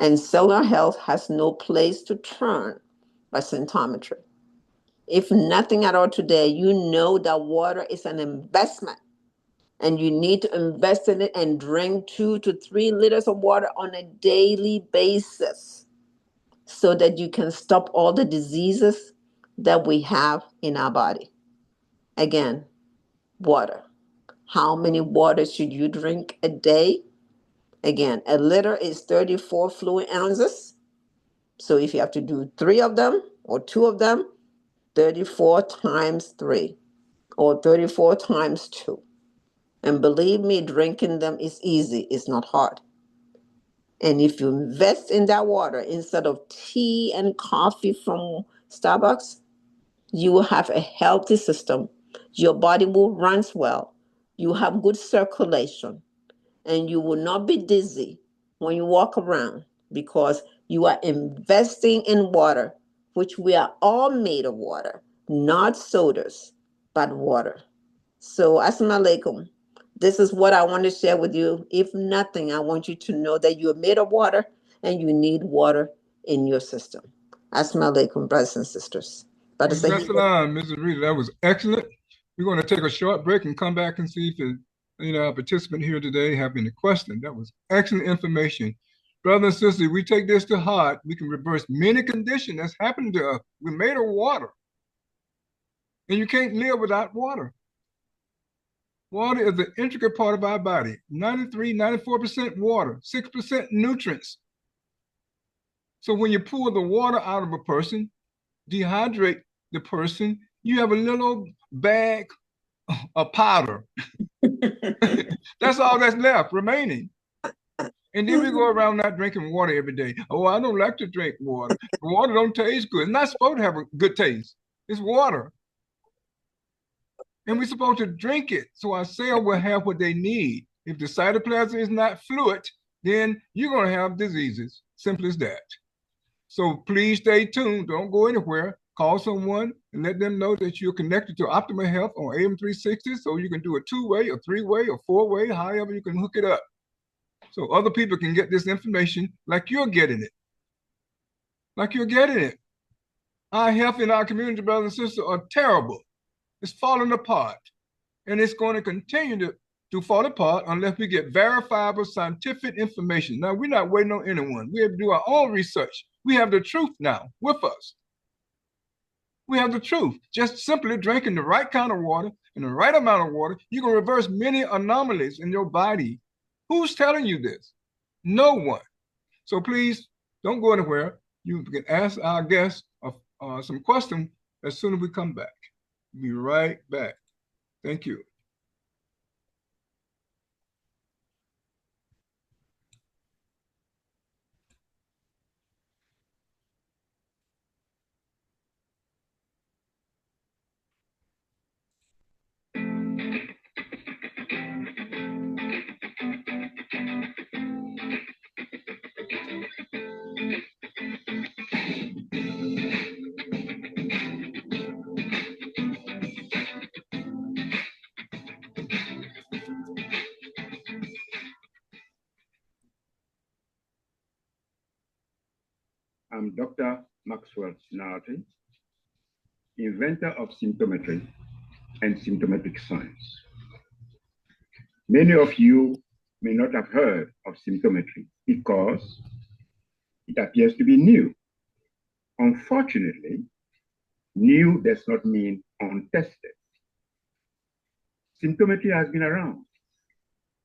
and cellular health has no place to turn but symptometry. If nothing at all today, you know that water is an investment and you need to invest in it and drink 2 to 3 liters of water on a daily basis so that you can stop all the diseases that we have in our body. Again, water. How many waters should you drink a day? Again, a liter is 34 fluid ounces. So if you have to do 3 of them or 2 of them, 34 times 3 or 34 times 2. And believe me, drinking them is easy, it's not hard. And if you invest in that water instead of tea and coffee from Starbucks, you will have a healthy system. Your body will run well. You have good circulation and you will not be dizzy when you walk around because you are investing in water, which we are all made of water, not sodas, but water. So, assalamu alaikum. This is what I want to share with you. If nothing, I want you to know that you are made of water and you need water in your system. Assalamu alaikum, brothers and sisters. Brother That's the Saheed. line, Mrs. Reed. That was excellent. We're going to take a short break and come back and see if our participant here today have any questions. That was excellent information. Brothers and sisters, we take this to heart. We can reverse many conditions that's happened to us. We're made of water, and you can't live without water. Water is an intricate part of our body. 93, 94% water, 6% nutrients. So when you pour the water out of a person, dehydrate the person, you have a little bag of powder. That's all that's left remaining. And then we go around not drinking water every day. Oh, I don't like to drink water. Water don't taste good. It's not supposed to have a good taste. It's water. And we're supposed to drink it so our cell will have what they need. If the cytoplasm is not fluid, then you're going to have diseases. Simple as that. So please stay tuned. Don't go anywhere. Call someone and let them know that you're connected to Optimal Health on AM360 so you can do a 2-way, a 3-way, a 4-way, however you can hook it up. So other people can get this information like you're getting it. Like you're getting it. Our health in our community, brothers and sisters, are terrible. It's falling apart. And it's going to continue to fall apart unless we get verifiable scientific information. Now, we're not waiting on anyone. We have to do our own research. We have the truth now with us. We have the truth. Just simply drinking the right kind of water and the right amount of water, you can reverse many anomalies in your body. Who's telling you this? No one. So please don't go anywhere. You can ask our guests some questions as soon as we come back. Be right back. Thank you. I'm Dr. Maxwell Sinardi, inventor of symptometry and symptomatic science. Many of you may not have heard of symptometry because it appears to be new. Unfortunately, new does not mean untested. Symptometry has been around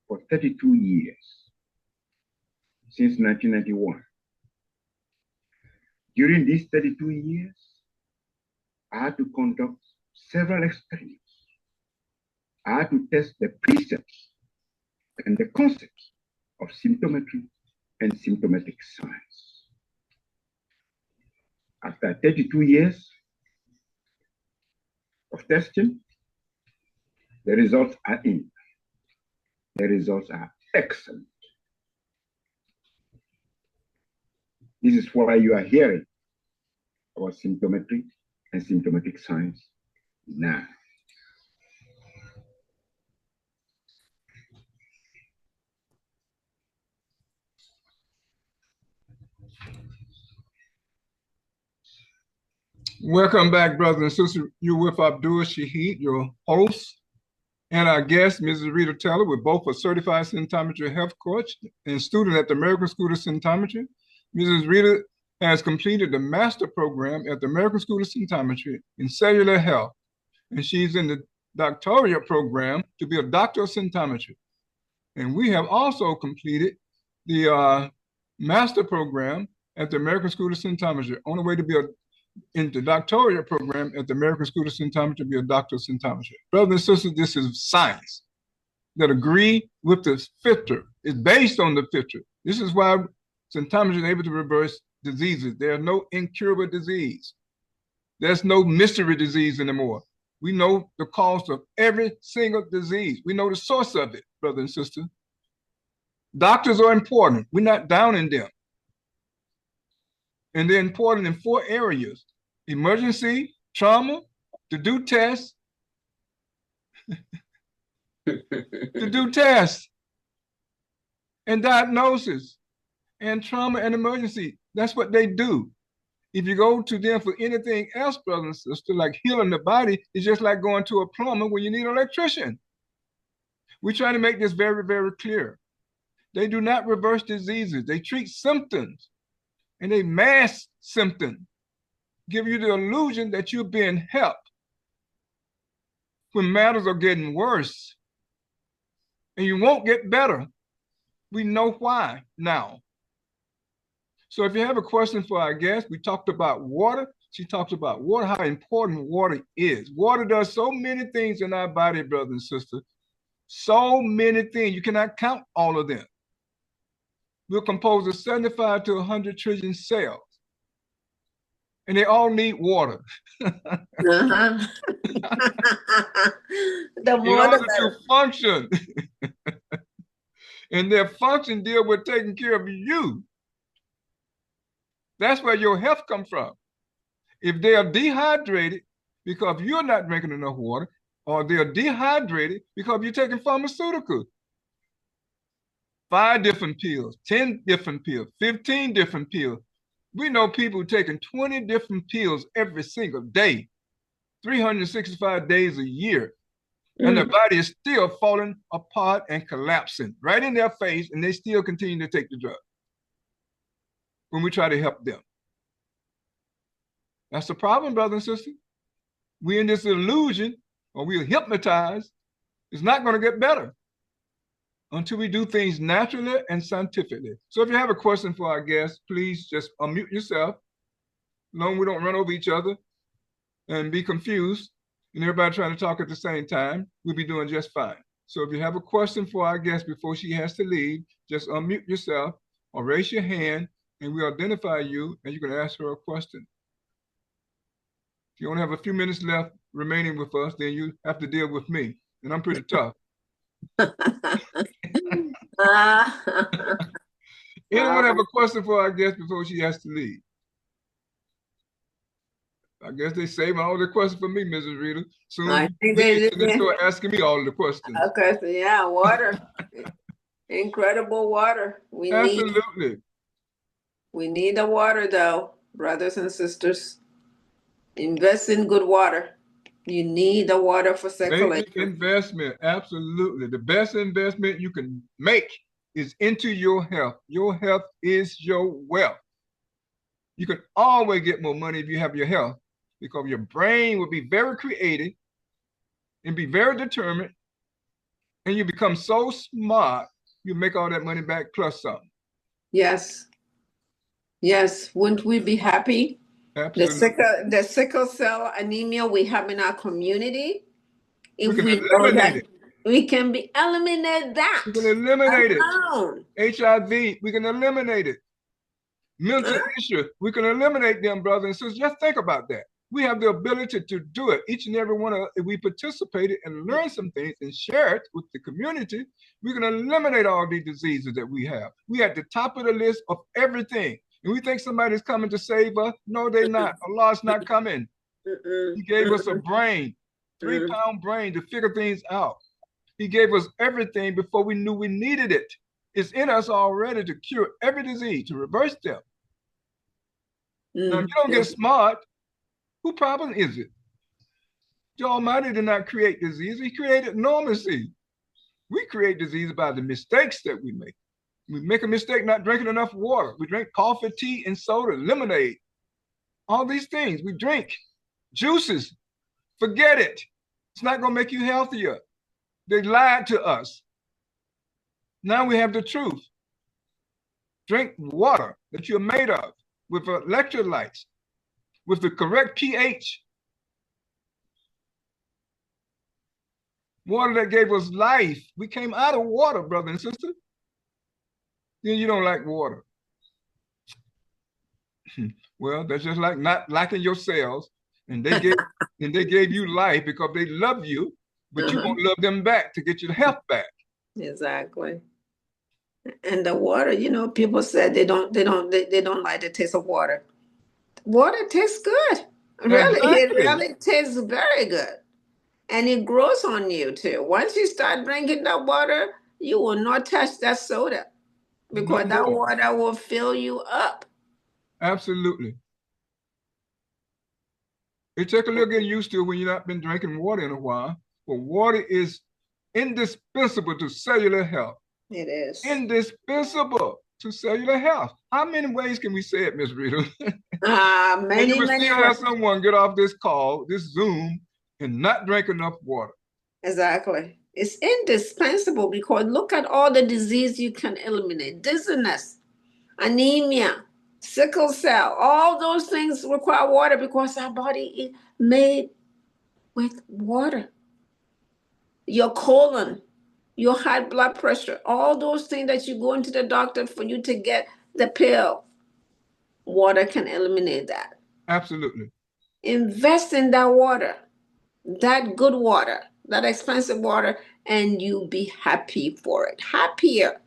for 32 years, since 1991. During these 32 years, I had to conduct several experiments. I had to test the precepts and the concepts of symptometry and symptomatic science. After 32 years of testing, the results are in. The results are excellent. This is why you are hearing about symptometry and symptomatic science now. Welcome back, brothers and sisters. You're with Abdul Shaheed, your host, and our guest, Mrs. Rita Taylor. We're both a certified symptometry health coach and student at the American School of Symptometry. Mrs. Rita has completed the master program at the American School of Symptometry in cellular health, and she's in the doctoral program to be a doctor of symptometry. And we have also completed the master program at the American School of Symptometry, on the way to be in the doctoral program at the American School of Symptometry to be a doctor of symptometry. Brothers and sisters, this is science that agree with the filter. It's based on the filter. This is why symptometry is able to reverse diseases. There are no incurable disease. There's no mystery disease anymore. We know the cause of every single disease. We know the source of it, brothers and sisters. Doctors are important. We're not downing them. And they're important in 4 areas: emergency, trauma, to do tests, and diagnosis, and trauma and emergency. That's what they do. If you go to them for anything else, brothers and sisters, like healing the body, it's just like going to a plumber when you need an electrician. We try to make this very, very clear. They do not reverse diseases. They treat symptoms, and they mask symptoms, give you the illusion that you're being helped when matters are getting worse. And you won't get better. We know why now. So if you have a question for our guest, we talked about water. She talks about water, how important water is. Water does so many things in our body, brothers and sisters. So many things. You cannot count all of them. We're composed of 75 to 100 trillion cells. And they all need water. The In more order the to better. function. And their function deal with taking care of you. That's where your health comes from. If they are dehydrated because you're not drinking enough water, or they are dehydrated because you're taking pharmaceuticals, 5 different pills, 10 different pills, 15 different pills. We know people taking 20 different pills every single day, 365 days a year. And their body is still falling apart and collapsing right in their face, and they still continue to take the drug when we try to help them. That's the problem, brothers and sisters. We're in this illusion, or we're hypnotized. It's not going to get better until we do things naturally and scientifically. So if you have a question for our guests, please just unmute yourself. As long as we don't run over each other and be confused, and everybody trying to talk at the same time, we'll be doing just fine. So if you have a question for our guest before she has to leave, just unmute yourself or raise your hand, and we'll identify you, and you can ask her a question. If you only have a few minutes left remaining with us, then you have to deal with me, and I'm pretty tough. Anyone have a question for our guest before she has to leave? I guess they saving all the questions for me, Mrs. Rita. Soon I think they start asking me all of the questions. Okay, so yeah, water. Incredible water. We Absolutely. need the water though. Brothers and sisters, invest in good water. You need the water for Make the circulation. investment. Absolutely. The best investment you can make is into your health. Your health is your wealth. You can always get more money if you have your health because your brain will be very creative and be very determined, and you become so smart, you make all that money back plus some. Yes. Yes. Wouldn't we be happy? Absolutely. The sickle cell anemia we have in our community, We if can we know eliminate that it. we can be eliminate that We can eliminate it. alone. HIV, we can eliminate it. Mental Huh? issue, we can eliminate them, brothers and sisters. Just think about that. We have the ability to do it. Each and every one of us, if we participated and learn some things and share it with the community, we can eliminate all these diseases that we have. We at the top of the list of everything. And we think somebody's coming to save us. No, they're not. Allah's not coming. Mm-mm, He gave us a mm-mm, brain, mm. 3-pound brain to figure things out. He gave us everything before we knew we needed it. It's in us already to cure every disease, to reverse them. Now, if you don't get Yes. smart, who problem is it? The Almighty did not create disease. He created normalcy. We create disease by the mistakes that we make. We make a mistake not drinking enough water. We drink coffee, tea, and soda, lemonade. All these things we drink. Juices. Forget it. It's not going to make you healthier. They lied to us. Now we have the truth. Drink water that you're made of with electrolytes, with the correct pH. Water that gave us life. We came out of water, brother and sister. Then you don't like water. Well, that's just like not liking your cells. And they gave you life because they love you, but you Uh-huh. won't love them back to get your health back. Exactly. And the water, people said they don't like the taste of water. Water tastes good. Really, it Exactly. really tastes very good. And it grows on you too. Once you start drinking that water, you will not touch that soda No because that more. water will fill you up. Absolutely. It takes a little getting used to when you've not been drinking water in a while. But water is indispensable to cellular health. It is. Indispensable to cellular health. How many ways can we say it, Miss Rita? And you Many, will many still have ways. someone get off this call, this Zoom, and not drink enough water. Exactly. It's indispensable because look at all the disease you can eliminate. Dizziness, anemia, sickle cell, all those things require water because our body is made with water. Your colon, your high blood pressure, all those things that you go into the doctor for you to get the pill, water can eliminate that. Absolutely. Invest in that water, that good water, that expensive water, and you be happy for it. Happier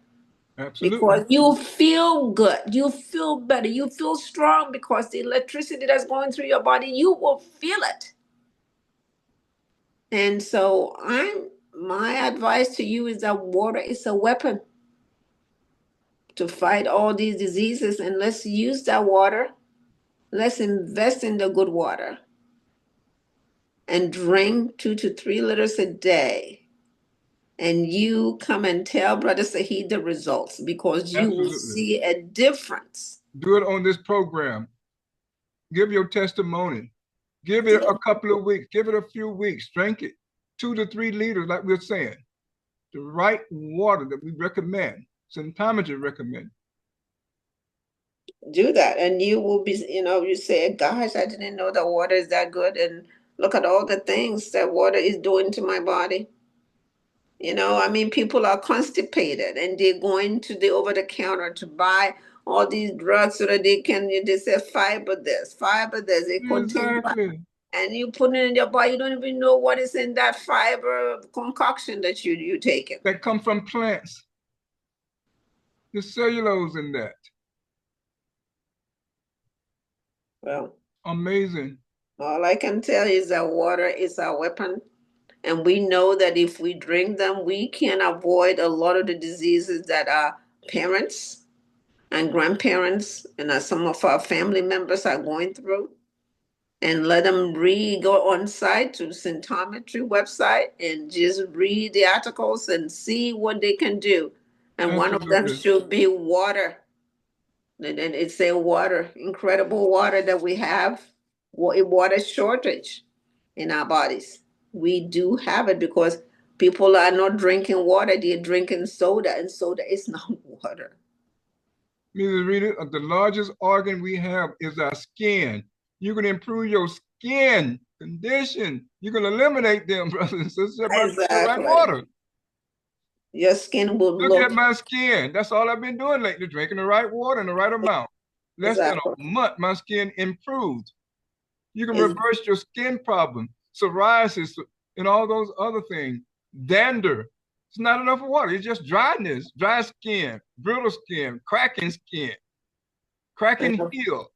Absolutely. because you feel good, you feel better, you feel strong because the electricity that's going through your body, you will feel it. And so my advice to you is that water is a weapon to fight all these diseases, and let's use that water. Let's invest in the good water and drink 2 to 3 liters a day. And you come and tell Brother Saheed the results because you will Absolutely. see a difference. Do it on this program. Give your testimony. Give it a couple of weeks. Give it a few weeks. Drink it 2 to 3 liters, like we're saying. The right water that we recommend. Symptometry recommend. Do that, and you will be, you say, "Gosh, I didn't know that water is that good," and look at all the things that water is doing to my body. I mean, people are constipated and they're going to the over the counter to buy all these drugs so that they say fiber this, it contains fiber. Exactly. And you put it in your body, you don't even know what is in that fiber concoction that you taking. That come from plants. The cellulose in that. Well, Amazing. all I can tell you is that water is our weapon. And we know that if we drink them, we can avoid a lot of the diseases that our parents and grandparents and some of our family members are going through, and let them go on site to Symptometry website and just read the articles and see what they can do. And one of them Absolutely. should be water. And it's a water, incredible water that we have, water shortage in our bodies. We do have it because people are not drinking water, they're drinking soda, and soda is not water. Mrs. Rita, the largest organ we have is our skin. You can improve your skin condition. You can eliminate them, brothers and sisters, by drinking the right Exactly. water. Your skin will Look at my skin. That's all I've been doing lately, drinking the right water in the right amount. Less than a month, my skin improved. You can reverse your skin problem, psoriasis, and all those other things. Dander. It's not enough water. It's just dryness, dry skin, brittle skin, cracking heel.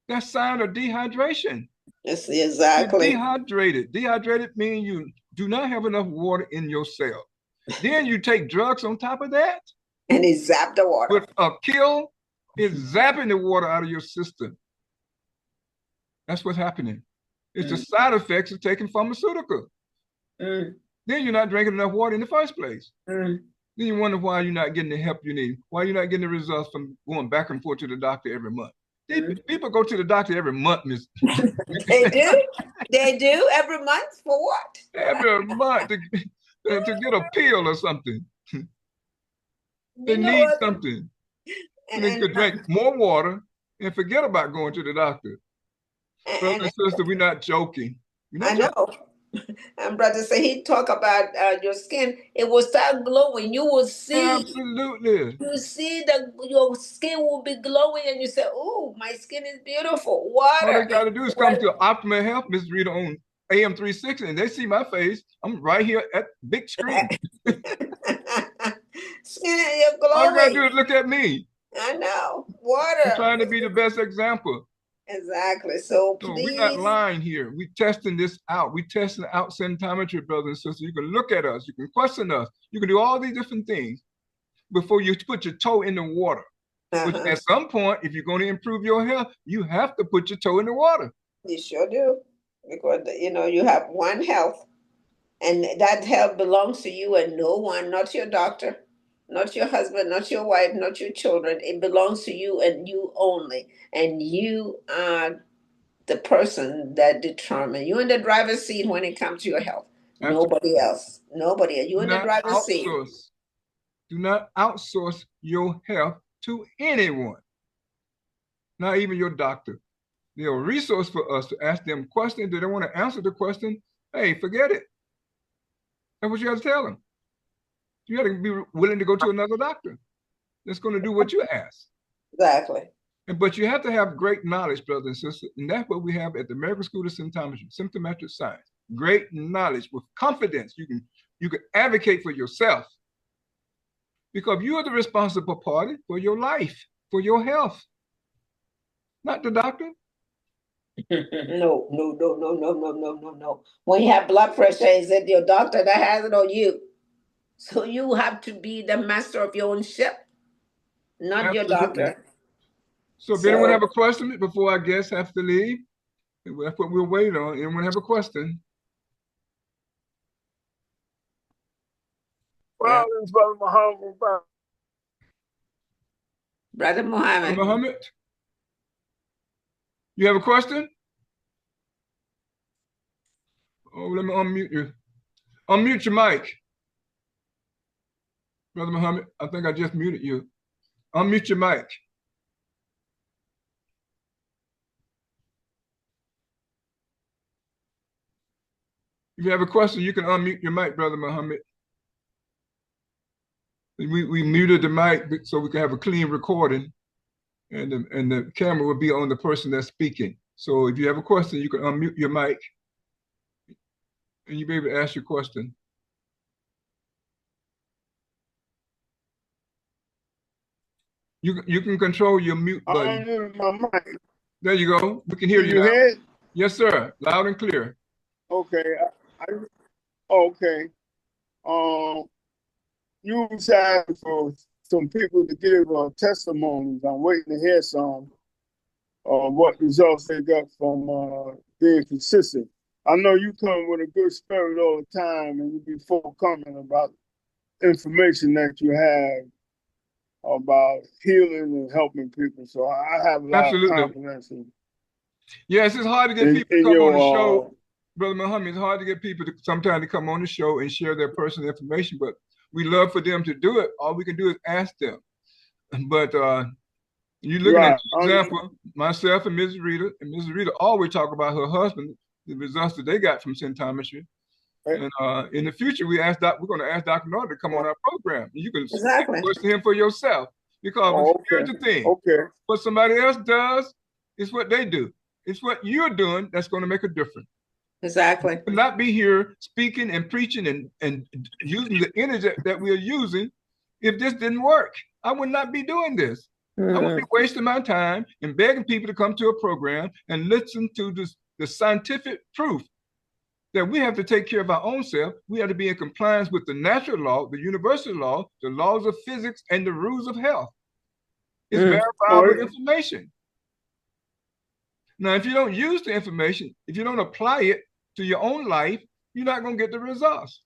That's sign of dehydration. Yes, exactly. You're dehydrated. Dehydrated means you do not have enough water in your cell. Then you take drugs on top of that. And it zapped the water. But a kill is zapping the water out of your system. That's what's happening. It's the side effects of taking pharmaceuticals. Then you're not drinking enough water in the first place. Then you wonder why you're not getting the help you need, why you're not getting the results from going back and forth to the doctor every month. People go to the doctor every month, Miss. They do? They do? Every month? For what? Every month to get a pill or something. They need something. And they could drink more water and forget about going to the doctor. Brother and sister, we're not joking. I know. And Brother Shaheed talk about your skin. It will start glowing. You will see. Absolutely. You see that your skin will be glowing, and you say, "Oh, my skin is beautiful." Water. All they got to do is come to Optimal Health, Miss Rita, on AM360, and they see my face. I'm right here at big screen. Skin, you're glowing. All you got to do is look at me. I know. Water. I'm trying to be the best example. Exactly. So please. We're not lying here. We're testing this out. We're testing out Symptometry, brothers and sisters. You can look at us. You can question us. You can do all these different things before you put your toe in the water. Which at some point, if you're going to improve your health, you have to put your toe in the water. You sure do. Because, you have one health. And that health belongs to you and no one, not your doctor, not your husband, not your wife, not your children. It belongs to you and you only. And you are the person that determines. You're in the driver's seat when it comes to your health. Absolutely. Nobody else. Nobody else. You're in the driver's seat. Do not outsource your health to anyone, not even your doctor. They're a resource for us to ask them questions. They don't want to answer the question. Hey, forget it. That's what you have to tell them. You got to be willing to go to another doctor that's going to do what you ask. Exactly. But you have to have great knowledge, brothers and sisters, and that's what we have at the American School of Symptometric Science. Great knowledge with confidence. You can advocate for yourself because you are the responsible party for your life, for your health, not the doctor. No. When you have blood pressure, is it your doctor that has it or you? So you have to be the master of your own ship, not your doctor. So if anyone have a question before our guests have to leave, that's what we'll wait on. Anyone have a question? Well, it's Brother Muhammad. Brother Muhammad. Muhammad, you have a question? Oh, let me unmute you. Unmute your mic. Brother Muhammad, I think I just muted you. Unmute your mic. If you have a question, you can unmute your mic, Brother Muhammad. We muted the mic so we can have a clean recording, and the camera will be on the person that's speaking. So if you have a question, you can unmute your mic, and you'll be able to ask your question. You can control your mute button. There you go. We can hear you. Hear it? Yes, sir. Loud and clear. Okay. Okay. You said for some people to give testimonies. I'm waiting to hear some what results they got from being consistent. I know you come with a good spirit all the time, and you be forthcoming about information that you have about healing and helping people. So I have a lot of Absolutely. confidence Yes, it's hard to get people to in come on the your show, Brother Muhammad. It's hard to get people to sometimes to come on the show and share their personal information, but we love for them to do it. All we can do is ask them. But you're looking at, right. for example, myself and Mrs. Rita always talk about her husband, the results that they got from symptometry. And in the future, we're going to ask Dr. Norton to come on our program. You can Exactly. question him for yourself. Because here's the thing. Okay. What somebody else does is what they do. It's what you're doing that's going to make a difference. Exactly. We would not be here speaking and preaching and using the energy that we are using if this didn't work. I would not be doing this. I would be wasting my time and begging people to come to a program and listen to the scientific proof that we have to take care of our own self. We have to be in compliance with the natural law, the universal law, the laws of physics, and the rules of health. It's verifiable information. Now, if you don't use the information, if you don't apply it to your own life, you're not going to get the results.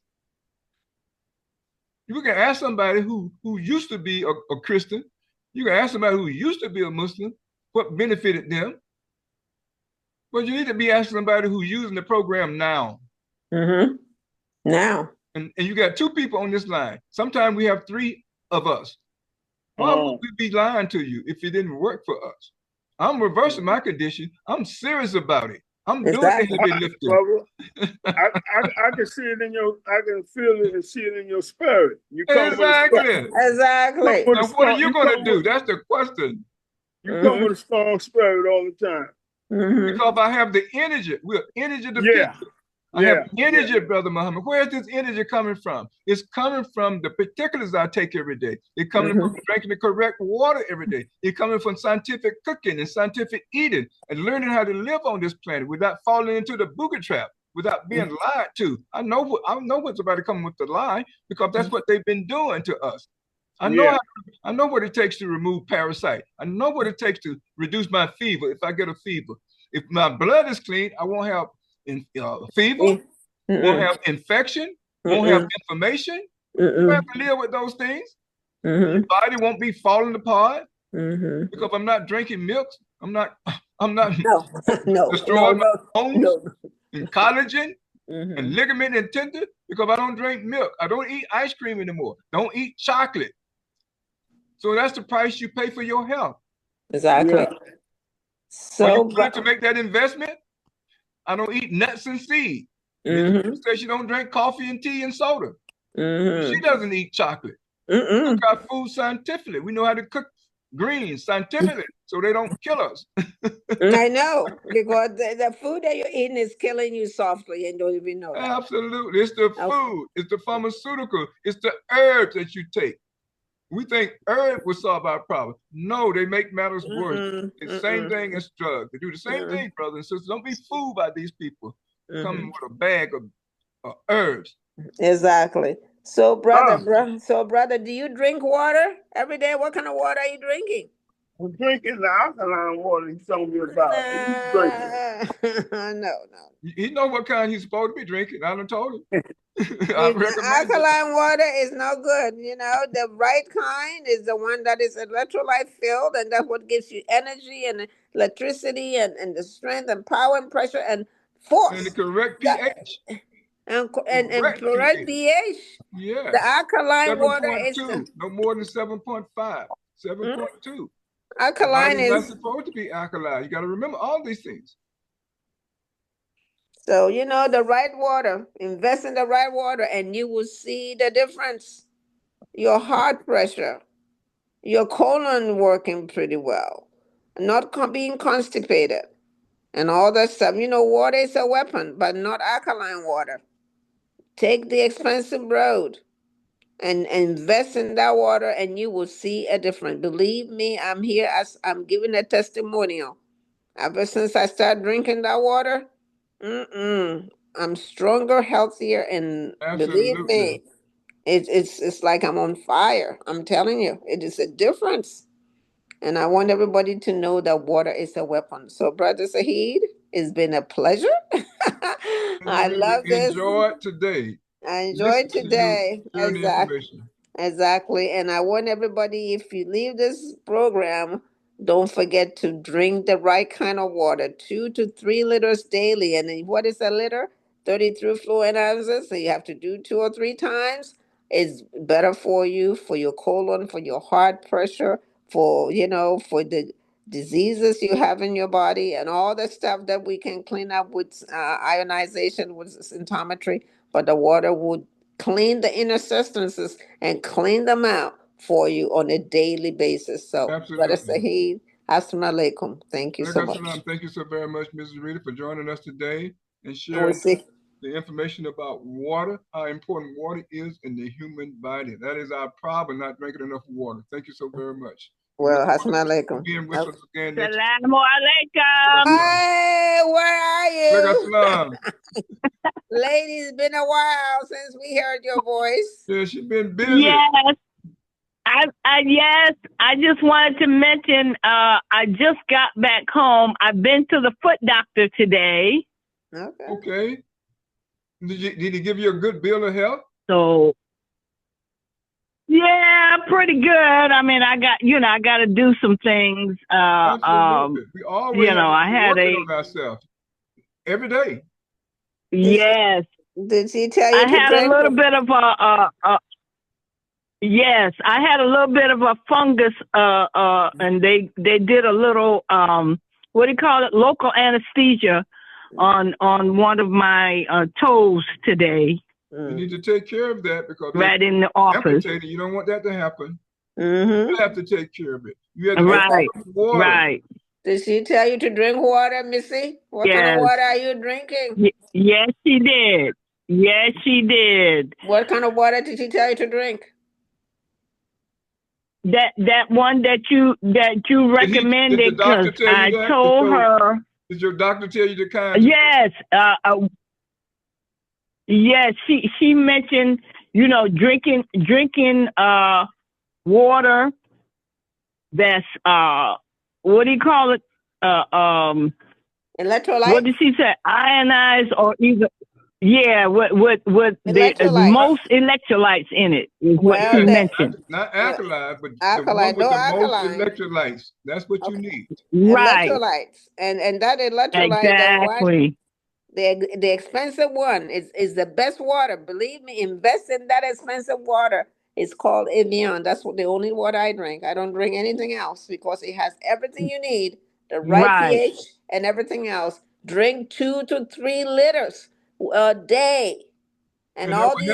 You can ask somebody who used to be a Christian, you can ask somebody who used to be a Muslim, what benefited them. But you need to be asking somebody who's using the program now. Now. And you got two people on this line. Sometimes we have three of us. Why would we be lying to you if it didn't work for us? I'm reversing my condition. I'm serious about it. I'm doing the heavy lifting. I can see it in I can feel it and see it in your spirit. You come exactly. Exactly. Now, what are you going to do? That's the question. You come with a strong spirit all the time. Because I have the energy. We're energy to people. I have energy, Brother Muhammad. Where is this energy coming from? It's coming from the particulars I take every day. It's coming from drinking the correct water every day. It's coming from scientific cooking and scientific eating and learning how to live on this planet without falling into the booger trap, without being lied to. I know when somebody coming with the lie because that's what they've been doing to us. I know what it takes to remove parasite. I know what it takes to reduce my fever if I get a fever. If my blood is clean, I won't have fever, won't have infection, won't have inflammation. You have to live with those things. Your body won't be falling apart because I'm not drinking milk. I'm not destroying my bones and collagen and ligament and tender because I don't drink milk. I don't eat ice cream anymore. Don't eat chocolate. So that's the price you pay for your health. Exactly. So are you willing to make that investment? I don't eat nuts and seeds. Says she don't drink coffee and tea and soda. She doesn't eat chocolate. We cook our food scientifically. We know how to cook greens scientifically so they don't kill us. I know, because the food that you're eating is killing you softly and don't even know that. Absolutely. It's the food. It's the pharmaceutical. It's the herbs that you take. We think herbs will solve our problem. No, they make matters worse. It's the same thing as drugs. They do the same thing, brothers and sisters. Don't be fooled by these people coming with a bag of herbs. Exactly. So, brother, do you drink water every day? What kind of water are you drinking? I'm drinking the alkaline water he's telling me about. No. He know what kind he's supposed to be drinking. I done told him. Alkaline water is no good. You know, the right kind is the one that is electrolyte filled, and that's what gives you energy and electricity and the strength and power and pressure and force. And the correct pH. And correct pH. Yes. The alkaline 7. water is no more than 7.5. 7.2. Alkaline is not is supposed to be alkaline. You got to remember all these things. So, you know, the right water, invest in the right water, and you will see the difference. Your heart pressure, your colon working pretty well, not being constipated, and all that stuff. You know, water is a weapon, but not alkaline water. Take the expensive road and invest in that water, and you will see a difference. Believe me, I'm here as I'm giving a testimonial. Ever since I started drinking that water, I'm stronger, healthier, and believe me, It's like I'm on fire. I'm telling you, it is a difference. And I want everybody to know that water is a weapon. So, Brother Saheed, it's been a pleasure. I love We this. enjoyed today. I enjoyed Listen to you today. sharing the information. Exactly. And I want everybody, if you leave this program, don't forget to drink the right kind of water, 2 to 3 liters daily. And then what is a liter? 33 fluid ounces. So you have to do 2 or 3 times. It's better for you, for your colon, for your heart pressure, for the diseases you have in your body and all the stuff that we can clean up with ionization, with symptometry. But the water would clean the inner substances and clean them out for you on a daily basis. So, Brother Absolutely. Saheed, Assalamu alaikum. Thank you so much. Thank you so very much, Mrs. Rita, for joining us today and And we'll sharing see. the information about water, how important water is in the human body. That is our problem, not drinking enough water. Thank you so very much. Well, Looking Assalamu forward to alaikum. being with us again next week. Salamu alaikum. Hey, where are you? Salam. Lady, it's been a while since we heard your voice. Yeah, she's been busy. Yes. Yes, I just wanted to mention I just got back home. I've been to the foot doctor today. Okay. Did he give you a good bill of health? So yeah, pretty good. I mean, I got to do some things. Absolutely. We always I had working on ourselves every day. Yes. Did she tell you I to had drink? a little bit of yes, I had a little bit of a fungus, and they did a little, what do you call it? Local anesthesia on one of my toes today. You need to take care of that because right in the office. You don't want that to happen. Mm-hmm. You have to take care of it. You have to right, water. right. Did she tell you to drink water, Missy? What kind of water are you drinking? Yes, she did. Yes, she did. What kind of water did she tell you to drink? That one that you recommended, because I told her. Did your doctor tell you the kind? Yes. Yes, she mentioned, drinking water that's what do you call it? Electrolytes. What did she say? Ionized or either. Yeah, with the most electrolytes in it is what she mentioned. Not alkaline, but alkaline, the one with the most electrolytes. That's what you need. Right. Electrolytes, and that electrolyte, exactly. the expensive one is the best water. Believe me, invest in that expensive water. It's called Evian. That's the only water I drink. I don't drink anything else because it has everything you need, the right pH and everything else. Drink 2 to 3 liters a day. And all these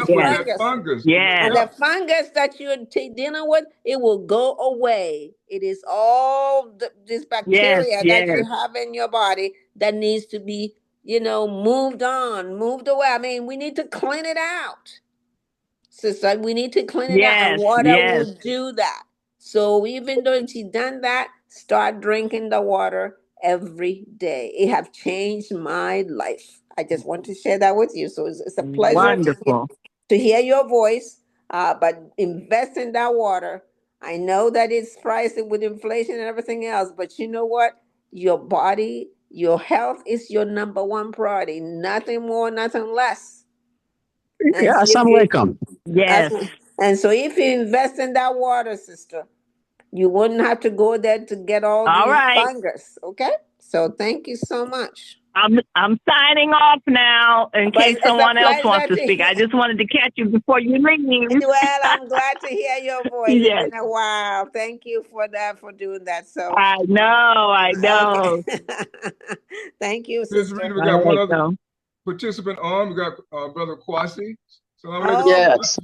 fungus. Yeah. And the fungus that you're dealing with, it will go away. It is all this bacteria that you have in your body that needs to be, moved away. I mean, we need to clean it out. Sister, we need to clean it out, and water will do that. So even though she done that, start drinking the water every day. It have changed my life. I just want to share that with you. So it's a pleasure to hear your voice. But invest in that water. I know that it's pricey with inflation and everything else, but you know what? Your body, your health is your number one priority. Nothing more, nothing less. Yeah, assalamu alaikum. Yes. And so if you invest in that water, sister, you wouldn't have to go there to get all these fungus. Okay? So thank you so much. I'm signing off now in case someone else wants to speak. I just wanted to catch you before you leave. Well, I'm glad to hear your voice. It's been a while. Thank you for doing that. So I know. Okay. Thank you, Ms. sister. Rita, we got one other participant on. We got Brother Kwasi. Yes.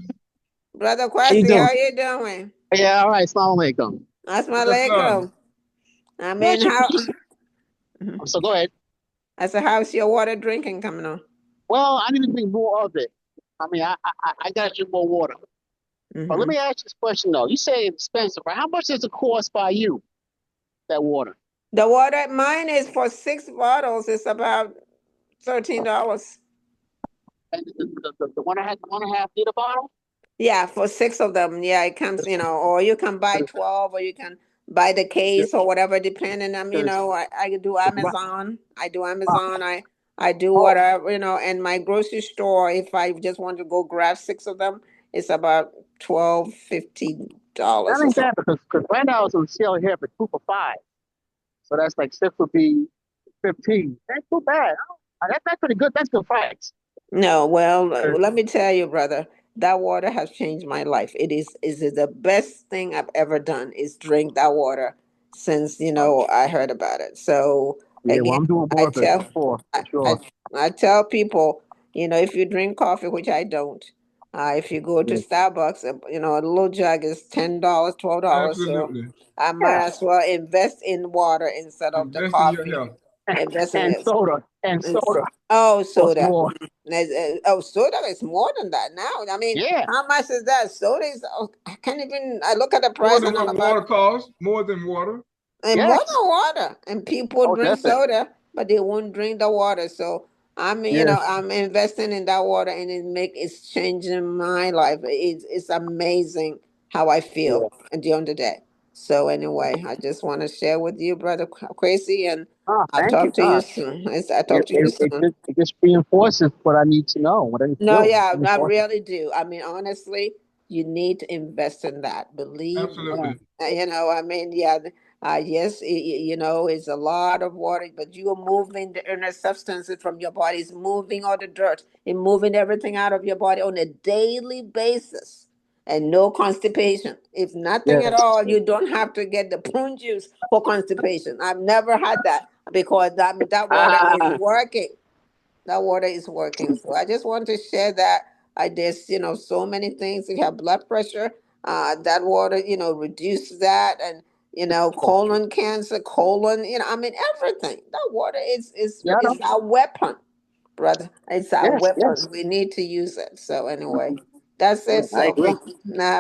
Brother Kwasi, how you doing? Yeah, all right. Assalamu alaikum. Assalamu alaikum. I mean, how? So go ahead. I said, how's your water drinking coming on? Well, I need to drink more of it. I mean, I got to drink more water. But let me ask you this question, though. You say it's expensive, right? How much does it cost by you, that water? The water, mine is for 6 bottles. It's about $13. And the 1.5 liter bottle? Yeah, for 6 of them. Yeah, it comes, or you can buy 12, or you can buy the case or whatever, depending on, I do Amazon. I do Amazon. I do Oh, whatever, and my grocery store, if I just want to go grab 6 of them, it's about 12, $15 that or ain't something. bad because right now it's on sale here for 2 for $5. So that's like six would be 15. That's too bad. That's pretty good. That's good price. No, well, Uh, let me tell you, brother, that water has changed my life. It is the best thing I've ever done is drink that water since, I heard about it. So Yeah, well, again, I'm doing I more of it tell for I, I, sure. I tell people, if you drink coffee, which I don't, if you go to Yeah, Starbucks, a little jug is $10, $12. So Absolutely. I might yeah. as well invest in water instead of the Invest in your coffee. health. Invest in And it. soda and It's, soda oh, costs soda. more. Oh, soda is more than that now. I mean, Yeah, how much is that? Soda is, I can't even, I look at the More price than and I'm what about, water costs. More than water. and more yes. than water. And people Oh, drink definitely. soda, but they won't drink the water. So Yeah, I'm investing in that water, and it's changing my life. It's amazing how I feel yeah. at the end of the day. So anyway, I just want to share with you, brother Crazy, and Ah, I'll thank you. talk to you soon. I'll talk to you soon. It just reinforces what I need to know, what I need to No, do. yeah, I Reinforces. really do. I mean, honestly, you need to invest in that. Believe me. Yeah, Absolutely. I mean, yeah, yes, it's a lot of water, but you are moving the inner substances from your body. It's moving all the dirt and moving everything out of your body on a daily basis. And no constipation. If nothing at yes, all, you don't have to get the prune juice for constipation. I've never had that because that water is ah, working. That water is working. So I just want to share that. There's, so many things. If you have blood pressure, that water, reduces that, and colon cancer, colon, I mean everything. That water is is yeah, I know. is our weapon, brother. It's our Yes, yes. weapon. We need to use it. So anyway, that's Yeah, it. I So, agree.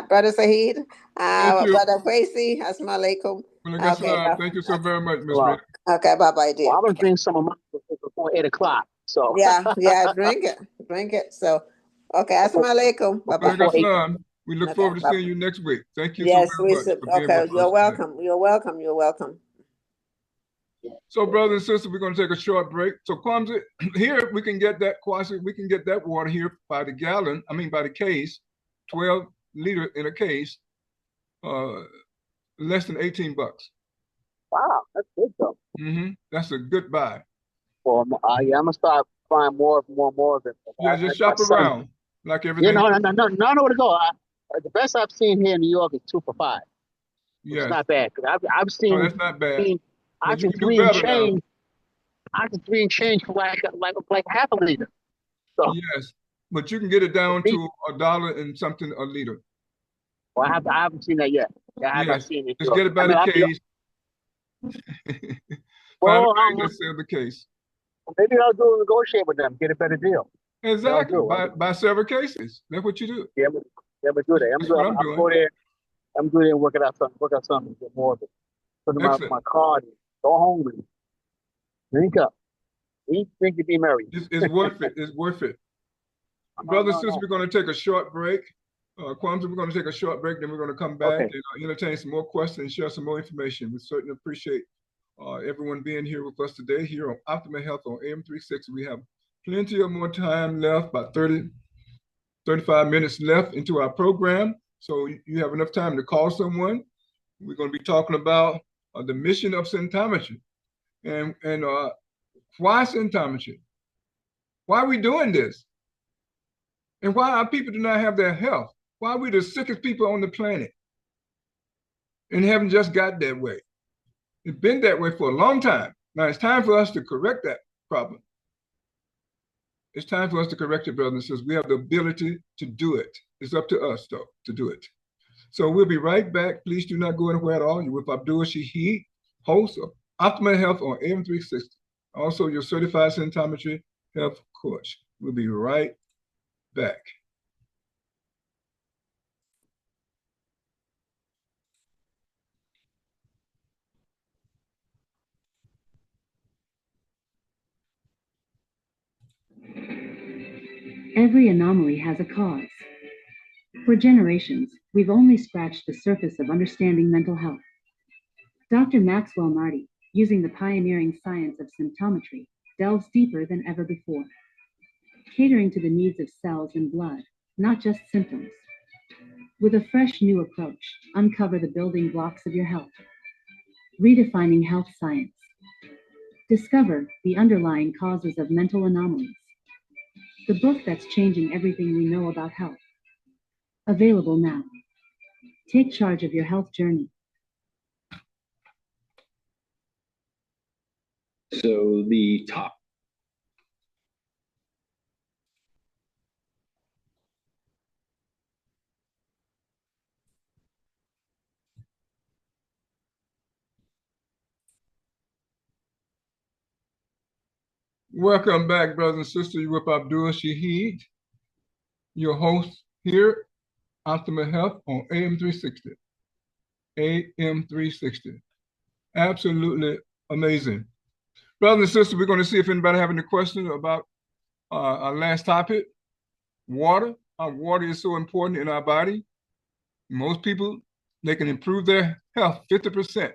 brother Saheed, Thank you. brother Quasi, assalamu alaikum. Okay, Thank you so very much, Miss Rita. Well, okay, bye bye, well, dear. I'm gonna drink some of mine before 8 o'clock. So Yeah, yeah, drink it. Drink it. So, okay, before, assalamu alaikum. Bye bye. Walaikum before 8. salam. We look Okay, forward to bye. seeing you next week. Thank you so Yes, very much for being okay, with you're us today. welcome. You're welcome. You're welcome. So, brothers and sisters, we're going to take a short break. So, Kwamsi, here we can get that we can get that water here by the gallon. I mean, by the case, 12 liter in a case, uh, less than $18. Wow, that's good though. That's a good buy. Well, yeah, I'm gonna start buying more of it. Yeah, just My shop son, around like yeah, everything no, no, else. no, no, no, I know where to go. The best I've seen here in New York is 2 for $5, which is Yes. not bad. Cause I've No, seen, that's not bad. seen But I've you seen can do three and better now. change. I can 3 and change for like half a liter. So Yes. But you can get it it's down deep. to $1 and something a liter. Well, I haven't seen that yet. I have not Yes. seen it in New Just York. get it I by the mean, case. Find a well, way to sell the case. maybe I'll do negotiate with them, get a better deal. Yeah, I'll Exactly. do. Buy several cases. That's what you do. Yeah, I'm gonna do that. That's what I'm I'm doing. go there. I'm go there and work out something, get more of it. Put in Excellent. my card, go home and drink up. Eat, drink, and be merry. It's worth it. It's worth it. Brothers and sisters, No. we're going to take a short break. Kwamsi, we're going to take a short break, then we're going to come back Okay. and entertain some more questions and share some more information. We certainly appreciate everyone being here with us today here on Optimal Health on AM360. We have plenty of more time left, about 30, 35 minutes left into our program. So you have enough time to call someone. We're going to be talking about the mission of symptometry and why symptometry? Why are we doing this? And why our people do not have their health? Why are we the sickest people on the planet and haven't just got that way? It's been that way for a long time. Now it's time for us to correct that problem. It's time for us to correct it, brothers and sisters. We have the ability to do it. It's up to us, though, to do it. So we'll be right back. Please do not go anywhere at all. You're with Abdul Shaheed, host of Optimal Health on AM360. Also, your certified symptometry health coach. We'll be right back. Every anomaly has a cause. For generations, we've only scratched the surface of understanding mental health. Dr. Maxwell Marty, using the pioneering science of symptometry, delves deeper than ever before, catering to the needs of cells and blood, not just symptoms. With a fresh new approach, uncover the building blocks of your health, redefining health science. Discover the underlying causes of mental anomalies. The book that's changing everything we know about health. Available now. Take charge of your health journey. So the top. Welcome back, brothers and sisters. You're with Abdul Shaheed, your host here, Optimal Health on AM360. AM360. Absolutely amazing. Brothers and sisters, we're going to see if anybody have any questions about our last topic, water. How water is so important in our body. Most people, they can improve their health 50%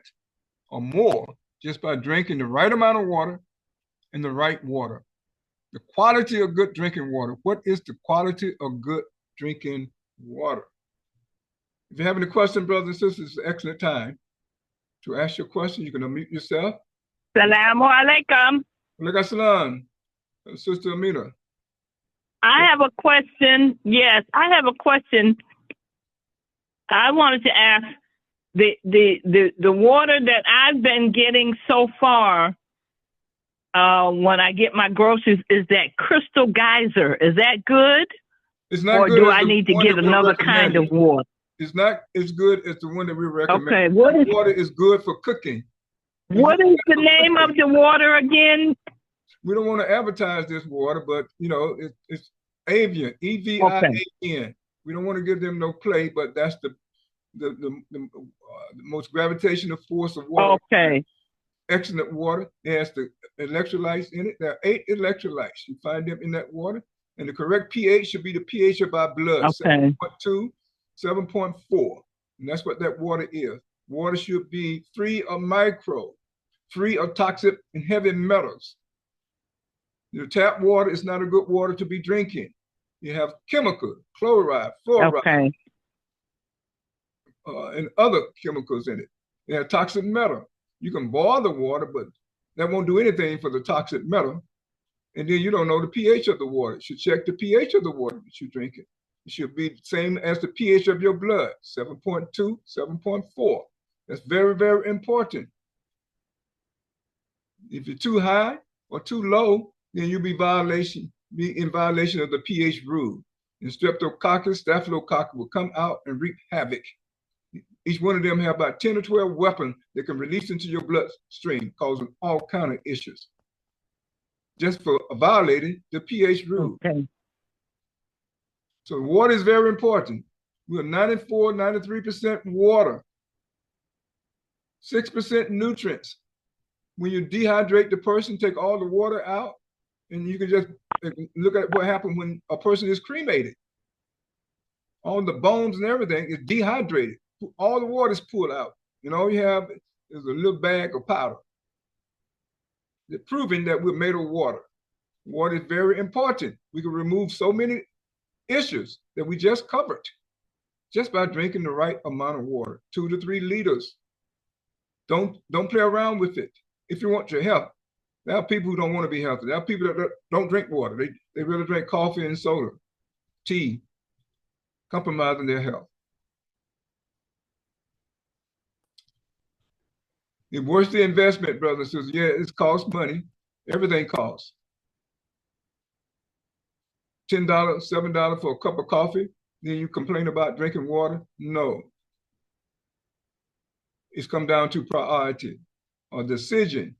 or more just by drinking the right amount of water and the right water. The quality of good drinking water. What is the quality of good drinking water? If you have any questions, brothers and sisters, it's an excellent time to ask your question. You can unmute yourself. Salamu alaikum. Alaikum salam, Sister Amina. I have a question. Yes, I have a question. I wanted to ask the water that I've been getting so far when I get my groceries is that Crystal Geyser. Is that good? It's not or good. do I need to get another kind of water? It's not as good as the one that we recommend. Okay, water is good for cooking. What is the name of the water again? We don't want to advertise this water, but you know, it's Avian, Evian. Okay. We don't want to give them no play, but that's the most gravitational force of water. Okay. Excellent water. It has the electrolytes in it. There are 8 electrolytes. You find them in that water. And the correct pH should be the pH of our blood, okay. 7.2, 7.4. And that's what that water is. Water should be free of microbes, free of toxic and heavy metals. Your tap water is not a good water to be drinking. You have chemicals, chloride, fluoride, okay. And other chemicals in it. They have toxic metal. You can boil the water, but that won't do anything for the toxic metal. And then you don't know the pH of the water. You should check the pH of the water that you're drinking. It should be the same as the pH of your blood, 7.2, 7.4. That's very, very important. If you're too high or too low, then you'll be in violation of the pH rule. And streptococcus, staphylococcus will come out and wreak havoc. Each one of them have about 10 or 12 weapons that can release into your bloodstream, causing all kinds of issues. Just for violating the pH rule. Okay. So water is very important. We're 94, 93% water, 6% nutrients. When you dehydrate the person, take all the water out, and you can just look at what happened when a person is cremated. All the bones and everything is dehydrated. All the water is pulled out. And all you have is a little bag of powder. They're proving that we're made of water. Water is very important. We can remove so many issues that we just covered just by drinking the right amount of water, 2 to 3 liters. Don't play around with it. If you want your health, there are people who don't want to be healthy. There are people that don't drink water. They really drink coffee and soda, tea, compromising their health. It worth the investment, brothers and sisters. Yeah, it costs money. Everything costs. $10, $7 for a cup of coffee. Then you complain about drinking water? No. It's come down to priority or decision.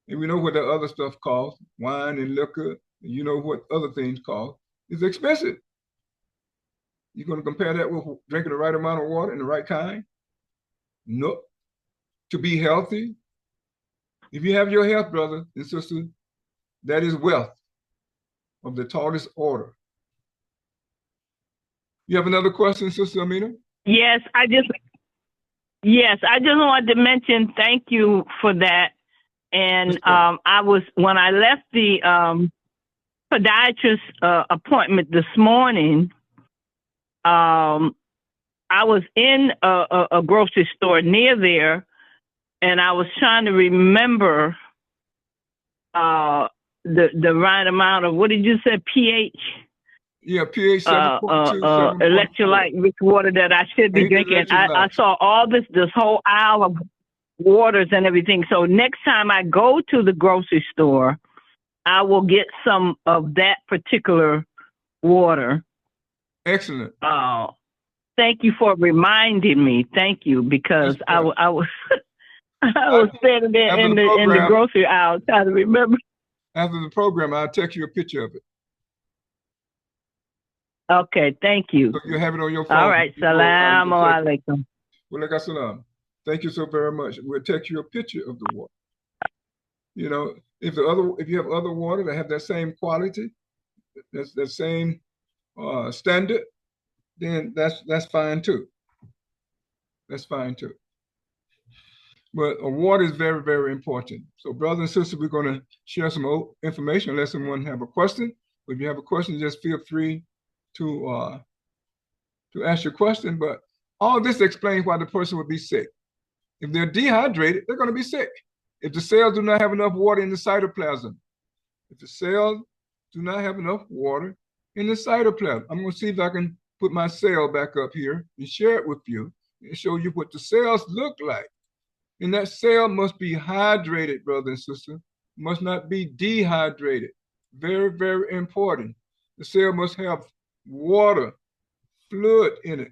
And we know what the other stuff costs, wine and liquor. And you know what other things cost. It's expensive. You're going to compare that with drinking the right amount of water and the right kind? Nope. To be healthy, if you have your health, brother and sister, that is wealth of the tallest order. You have another question, Sister Amina? Yes, I just wanted to mention thank you for that. And I was, when I left the podiatrist appointment this morning, I was in a grocery store near there, and I was trying to remember the right amount of, what did you say, pH? Yeah, pH 7.2, 7.4. Electrolyte rich water that I should be drinking. I saw all this whole aisle of waters and everything. So next time I go to the grocery store, I will get some of that particular water. Excellent. Thank you for reminding me. Thank you, because I was I was standing there in the grocery aisle trying to remember. After the program, I'll text you a picture of it. Okay, thank you. So you have it on your phone. All right, Salaam alaikum. Walaikum salam. Thank you so very much. We'll text you a picture of the water. You know, if you have other water that have that same quality, that same standard, then that's fine too. That's fine too. But water is very, very important. So brothers and sisters, we're going to share some information unless someone have a question. If you have a question, just feel free to ask your question. But all this explains why the person would be sick. If they're dehydrated, they're going to be sick. If the cells do not have enough water in the cytoplasm, if the cells do not have enough water in the cytoplasm, I'm going to see if I can put my cell back up here and share it with you and show you what the cells look like. And that cell must be hydrated, brother and sister, must not be dehydrated. Very, very important. The cell must have water, fluid in it.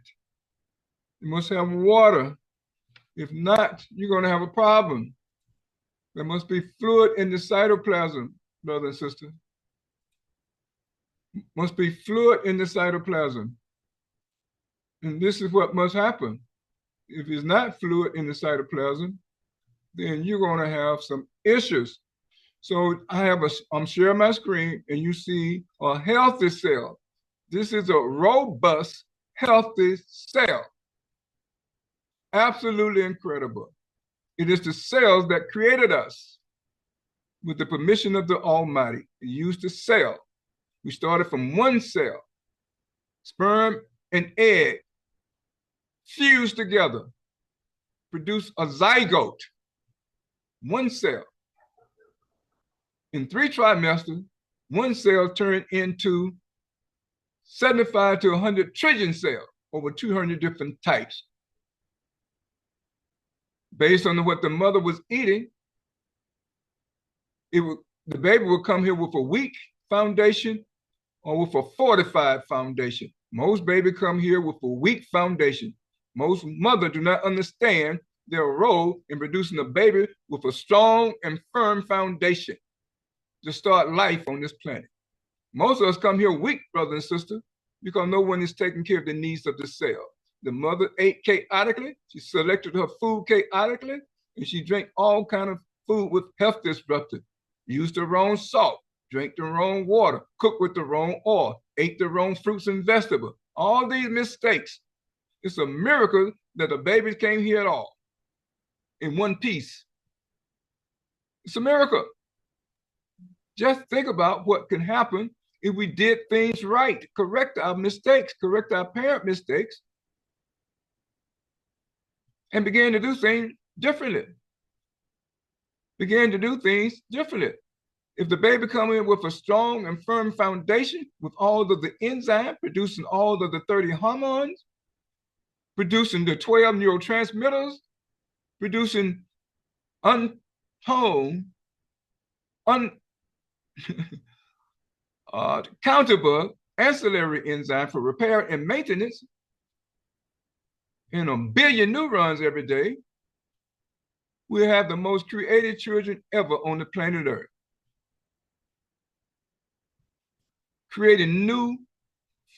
It must have water. If not, you're going to have a problem. There must be fluid in the cytoplasm, brother and sister. Must be fluid in the cytoplasm. And this is what must happen. If it's not fluid in the cytoplasm, then you're going to have some issues. So I'm sharing my screen, and you see a healthy cell. This is a robust, healthy cell. Absolutely incredible. It is the cells that created us with the permission of the Almighty. It used the cell. We started from one cell, sperm and egg fused together, produce a zygote, one cell. In 3 trimesters, one cell turned into 75 to 100 trillion cells, over 200 different types. Based on what the mother was eating, the baby would come here with a weak foundation or with a fortified foundation. Most babies come here with a weak foundation. Most mothers do not understand their role in producing a baby with a strong and firm foundation to start life on this planet. Most of us come here weak, brother and sister, because no one is taking care of the needs of the cell. The mother ate chaotically, she selected her food chaotically, and she drank all kind of food with health disruptors, used the wrong salt, drank the wrong water, cooked with the wrong oil, ate the wrong fruits and vegetables. All these mistakes. It's a miracle that the babies came here at all in one piece. It's a miracle. Just think about what can happen if we did things right, correct our mistakes, correct our parent mistakes, and began to do things differently. Began to do things differently. If the baby come in with a strong and firm foundation, with all of the enzymes, producing all of the 30 hormones, producing the 12 neurotransmitters, producing countable ancillary enzyme for repair and maintenance, and 1 billion neurons every day, we have the most creative children ever on the planet Earth. Creating new,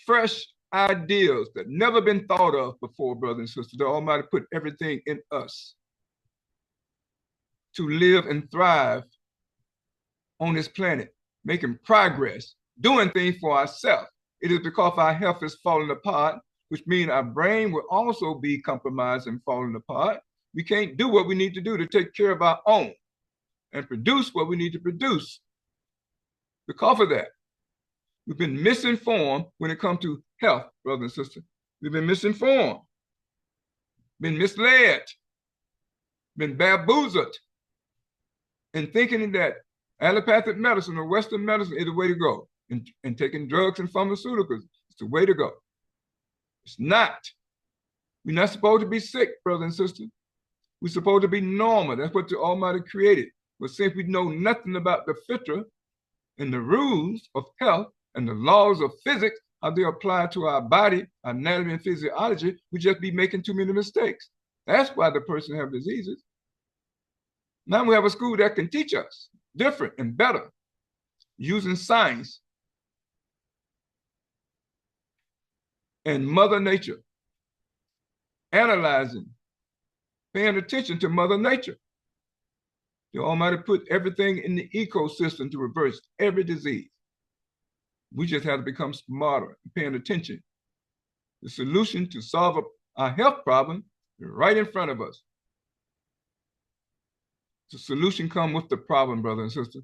fresh ideas that never been thought of before, brothers and sisters. The Almighty put everything in us to live and thrive on this planet, making progress, doing things for ourselves. It is because our health is falling apart which means our brain will also be compromised and falling apart. We can't do what we need to do to take care of our own and produce what we need to produce. Because of that, we've been misinformed when it comes to health, brothers and sisters. We've been misinformed, been misled, been bamboozled in thinking that allopathic medicine or Western medicine is the way to go. And taking drugs and pharmaceuticals is the way to go. It's not. We're not supposed to be sick, brothers and sisters. We're supposed to be normal. That's what the Almighty created. But since we know nothing about the fitra and the rules of health and the laws of physics, how they apply to our body, our anatomy and physiology, we just be making too many mistakes. That's why the person have diseases. Now we have a school that can teach us different and better using science and Mother Nature, analyzing, paying attention to Mother Nature. The Almighty put everything in the ecosystem to reverse every disease. We just have to become smarter and paying attention. The solution to solve our health problem is right in front of us. The solution comes with the problem, brother and sister.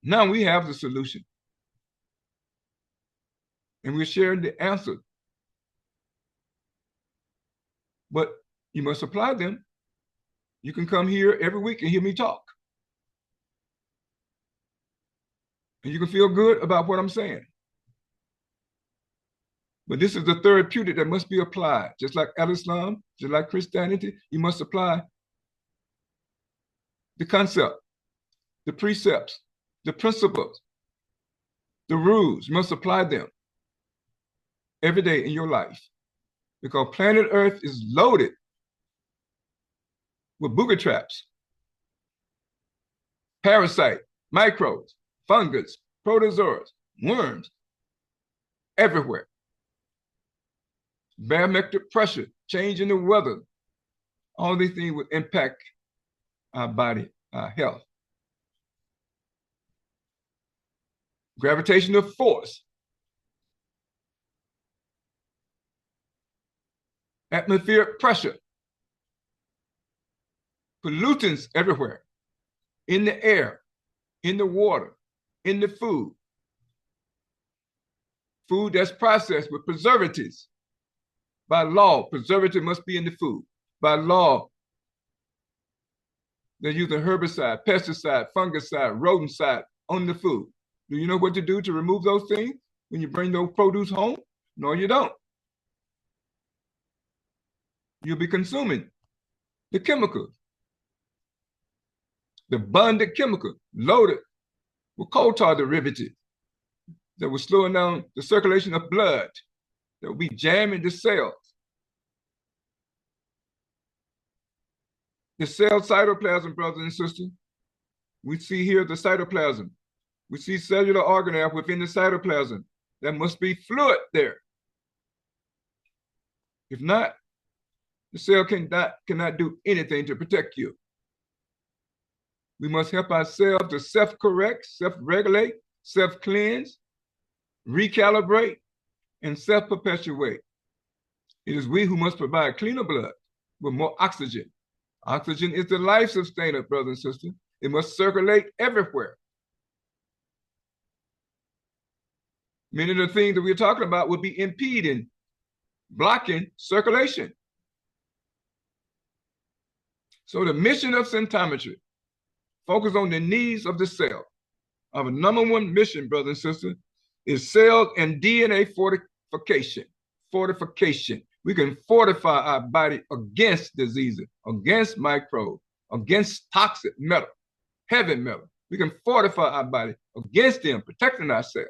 Now we have the solution. And we're sharing the answer. But you must apply them. You can come here every week and hear me talk. And you can feel good about what I'm saying. But this is the therapeutic that must be applied. Just like Al-Islam, just like Christianity, you must apply the concept, the precepts, the principles, the rules. You must apply them every day in your life. Because planet Earth is loaded with booger traps, parasite, microbes, fungus, protozoas, worms, everywhere. Barometric pressure, change in the weather, all these things would impact our body, our health. Gravitational force, atmospheric pressure, pollutants everywhere, in the air, in the water, in the food. Food that's processed with preservatives. By law, preservative must be in the food. By law, they're using herbicide, pesticide, fungicide, rodenticide on the food. Do you know what to do to remove those things when you bring those produce home? No, you don't. You'll be consuming the chemicals, the bonded chemical loaded with coal tar derivatives that will slow down the circulation of blood, that will be jamming the cells. The cell cytoplasm, brothers and sisters, we see here the cytoplasm. We see cellular organelle within the cytoplasm. There must be fluid there. If not, the cell cannot do anything to protect you. We must help ourselves to self-correct, self-regulate, self-cleanse, recalibrate, and self-perpetuate. It is we who must provide cleaner blood with more oxygen. Oxygen is the life sustainer, brothers and sisters. It must circulate everywhere. Many of the things that we're talking about would be impeding, blocking circulation. So the mission of symptometry, focus on the needs of the cell. Our number one mission, brothers and sisters, is cell and DNA fortification. Fortification. We can fortify our body against diseases, against microbes, against toxic metal, heavy metal. We can fortify our body against them, protecting ourselves.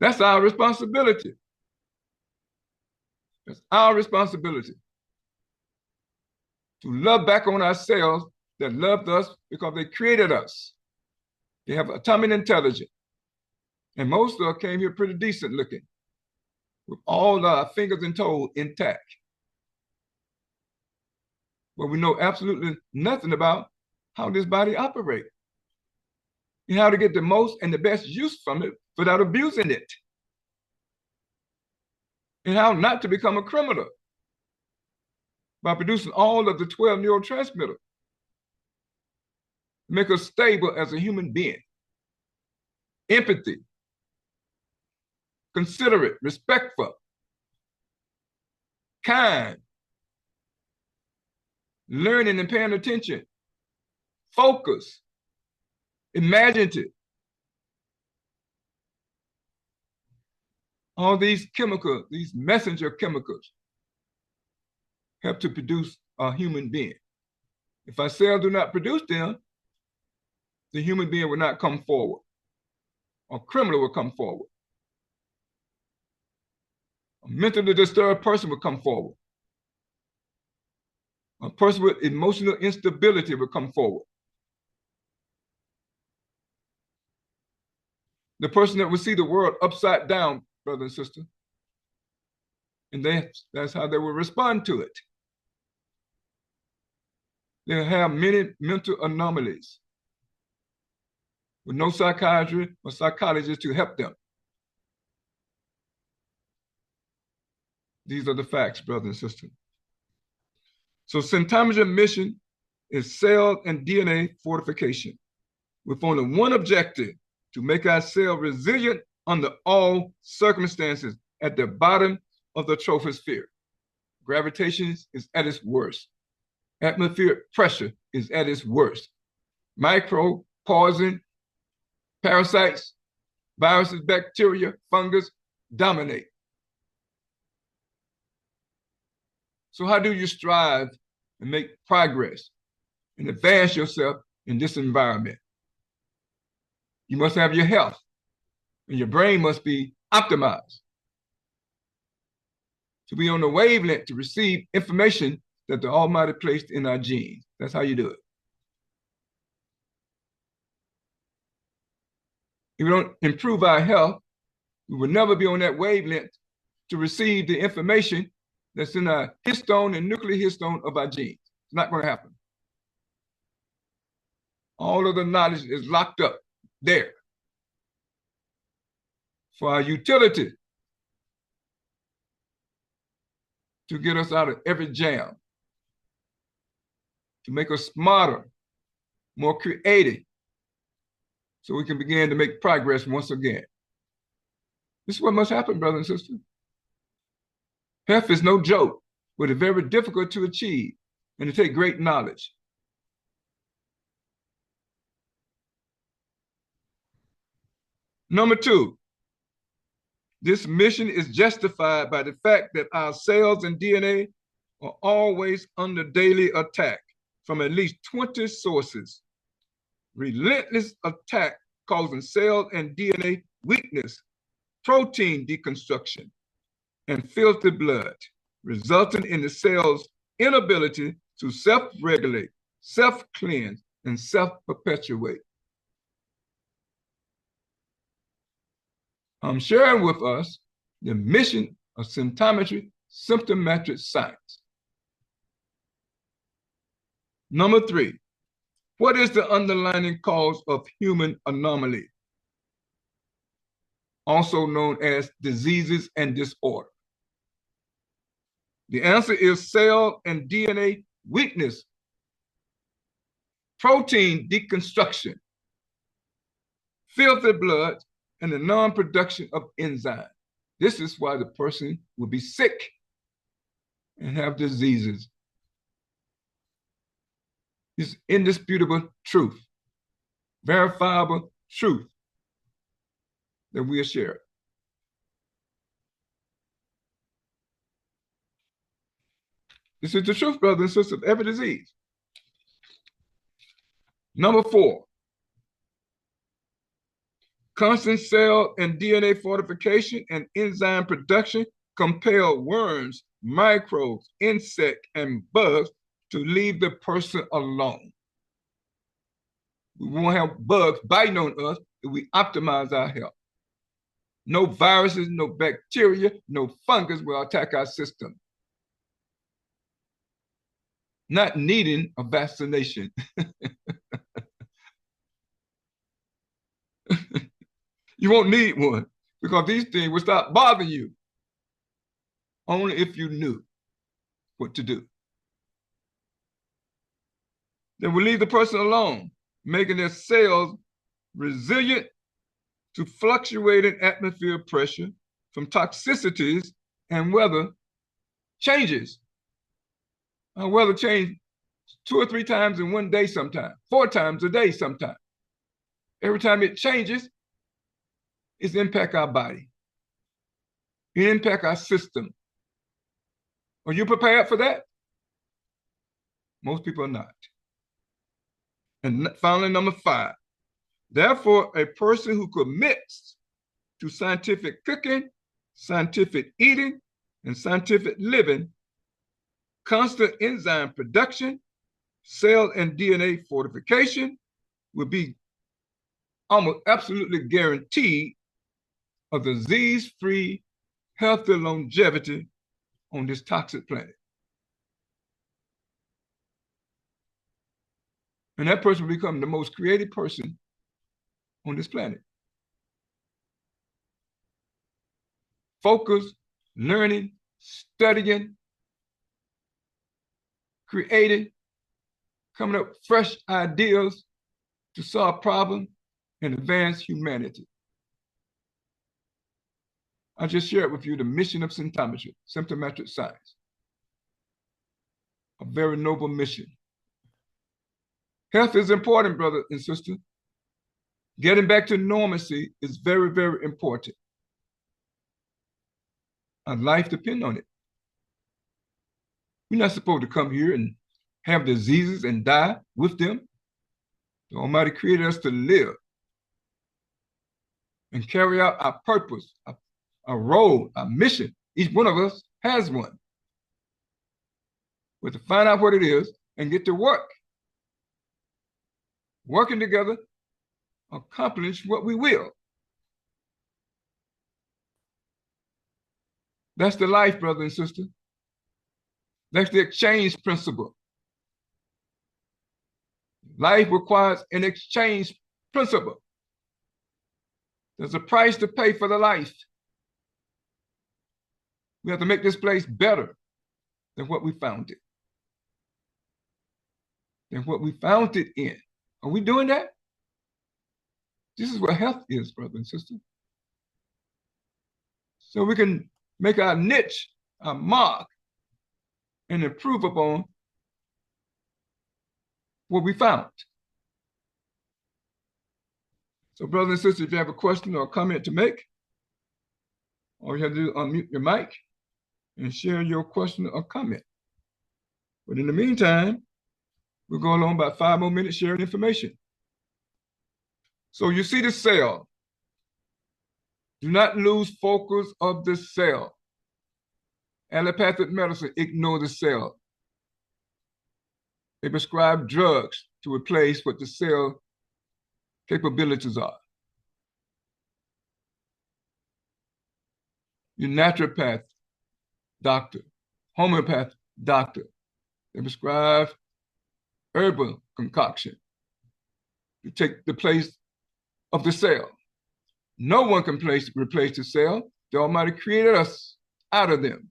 That's our responsibility. That's our responsibility. To love back on ourselves that loved us because they created us. They have atomic intelligence. And most of us came here pretty decent looking, with all our fingers and toes intact. But we know absolutely nothing about how this body operates and how to get the most and the best use from it without abusing it. and how not to become a criminal by producing all of the 12 neurotransmitters. Make us stable as a human being. Empathy, considerate, respectful, kind, learning and paying attention, focus, imaginative. All these chemicals, these messenger chemicals, help to produce a human being. If our cells do not produce them, the human being will not come forward. A criminal will come forward. A mentally disturbed person will come forward. A person with emotional instability will come forward. The person that will see the world upside down, brother and sister. And that's how they will respond to it. They'll have many mental anomalies with no psychiatrist or psychologist to help them. These are the facts, brother and sister. So symptomatic mission is cell and DNA fortification with only one objective: to make our cell resilient under all circumstances at the bottom of the troposphere. Gravitation is at its worst. Atmospheric pressure is at its worst. Micro, poison, parasites, viruses, bacteria, fungus dominate. So how do you strive and make progress and advance yourself in this environment? You must have your health, and your brain must be optimized to be on the wavelength to receive information that the Almighty placed in our genes. That's how you do it. If we don't improve our health, we will never be on that wavelength to receive the information that's in our histone and nuclear histone of our genes. It's not going to happen. All of the knowledge is locked up there for our utility to get us out of every jam, to make us smarter, more creative, so we can begin to make progress once again. This is what must happen, brothers and sisters. Health is no joke, but it's very difficult to achieve and to take great knowledge. Number two, this mission is justified by the fact that our cells and DNA are always under daily attack from at least 20 sources. Relentless attack causing cell and DNA weakness, protein deconstruction, and filthy blood, resulting in the cell's inability to self-regulate, self-cleanse, and self-perpetuate. I'm sharing with us the mission of symptometry, symptomatic science. Number three, what is the underlying cause of human anomaly, also known as diseases and disorder? The answer is cell and DNA weakness, protein deconstruction, filthy blood, and the non-production of enzymes. This is why the person will be sick and have diseases. It's indisputable truth, verifiable truth that we are sharing. This is the truth, brothers and sisters, of every disease. Number four, constant cell and DNA fortification and enzyme production compel worms, microbes, insects, and bugs to leave the person alone. We won't have bugs biting on us if we optimize our health. No viruses, no bacteria, no fungus will attack our system. Not needing a vaccination. You won't need one because these things will stop bothering you. only if you knew what to do. Then we leave the person alone, making their cells resilient to fluctuating atmosphere pressure from toxicities and weather changes. Weather change 2 or 3 times in one day sometimes, 4 times a day sometimes. Every time it changes, it impacts our body. It impacts our system. Are you prepared for that? Most people are not. And finally, number 5. Therefore, a person who commits to scientific cooking, scientific eating, and scientific living, constant enzyme production, cell and DNA fortification will be almost absolutely guaranteed of disease-free, healthy longevity on this toxic planet. And that person will become the most creative person on this planet. Focus, learning, studying, creating, coming up with fresh ideas to solve problems and advance humanity. I just shared with you the mission of symptometry, symptometric science. A very noble mission. Health is important, brother and sister. Getting back to normalcy is very, very important. Our life depends on it. We're not supposed to come here and have diseases and die with them. The Almighty created us to live and carry out our purpose, our role, our mission. Each one of us has one. We have to find out what it is and get to work. Working together, accomplish what we will. That's the life, brother and sister. That's the exchange principle. Life requires an exchange principle. There's a price to pay for the life. We have to make this place better than what we found it. Than what we found it in. Are we doing that? This is what health is, brother and sister. So we can make our niche, our mark, and improve upon what we found. So brothers and sisters, if you have a question or a comment to make, all you have to do is unmute your mic and share your question or comment. But in the meantime, we'll go along about 5 more minutes sharing information. So you see the cell. Do not lose focus of the cell. Allopathic medicine ignore the cell. They prescribe drugs to replace what the cell capabilities are. Your naturopath doctor, homeopath doctor, they prescribe herbal concoction to take the place of the cell. No one can replace the cell. The Almighty created us out of them,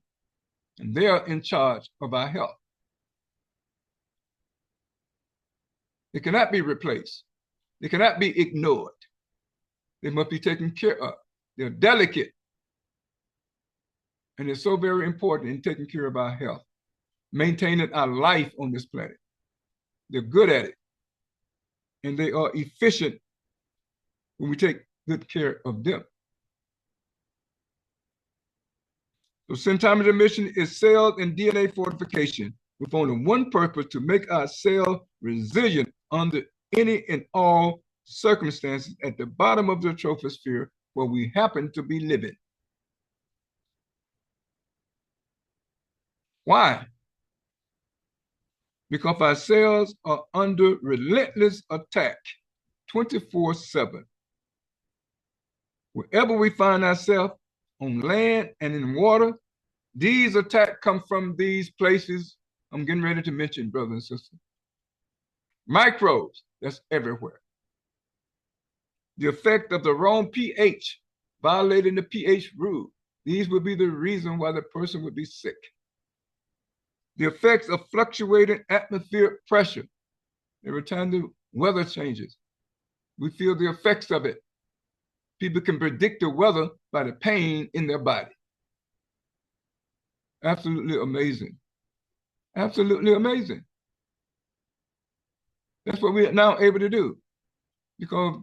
and they are in charge of our health. They cannot be replaced. They cannot be ignored. They must be taken care of. They're delicate. And it's so very important in taking care of our health, maintaining our life on this planet. They're good at it. And they are efficient when we take good care of them. So symptometry mission is cell and DNA fortification with only one purpose: to make our cell resilient under any and all circumstances at the bottom of the troposphere where we happen to be living. Why? Because our cells are under relentless attack 24/7. Wherever we find ourselves, on land and in water, these attacks come from these places I'm getting ready to mention, brothers and sisters. Microbes, that's everywhere. The effect of the wrong pH, violating the pH rule. These would be the reason why the person would be sick. The effects of fluctuating atmospheric pressure. Every time the weather changes, we feel the effects of it. People can predict the weather by the pain in their body. Absolutely amazing. Absolutely amazing. That's what we are now able to do, because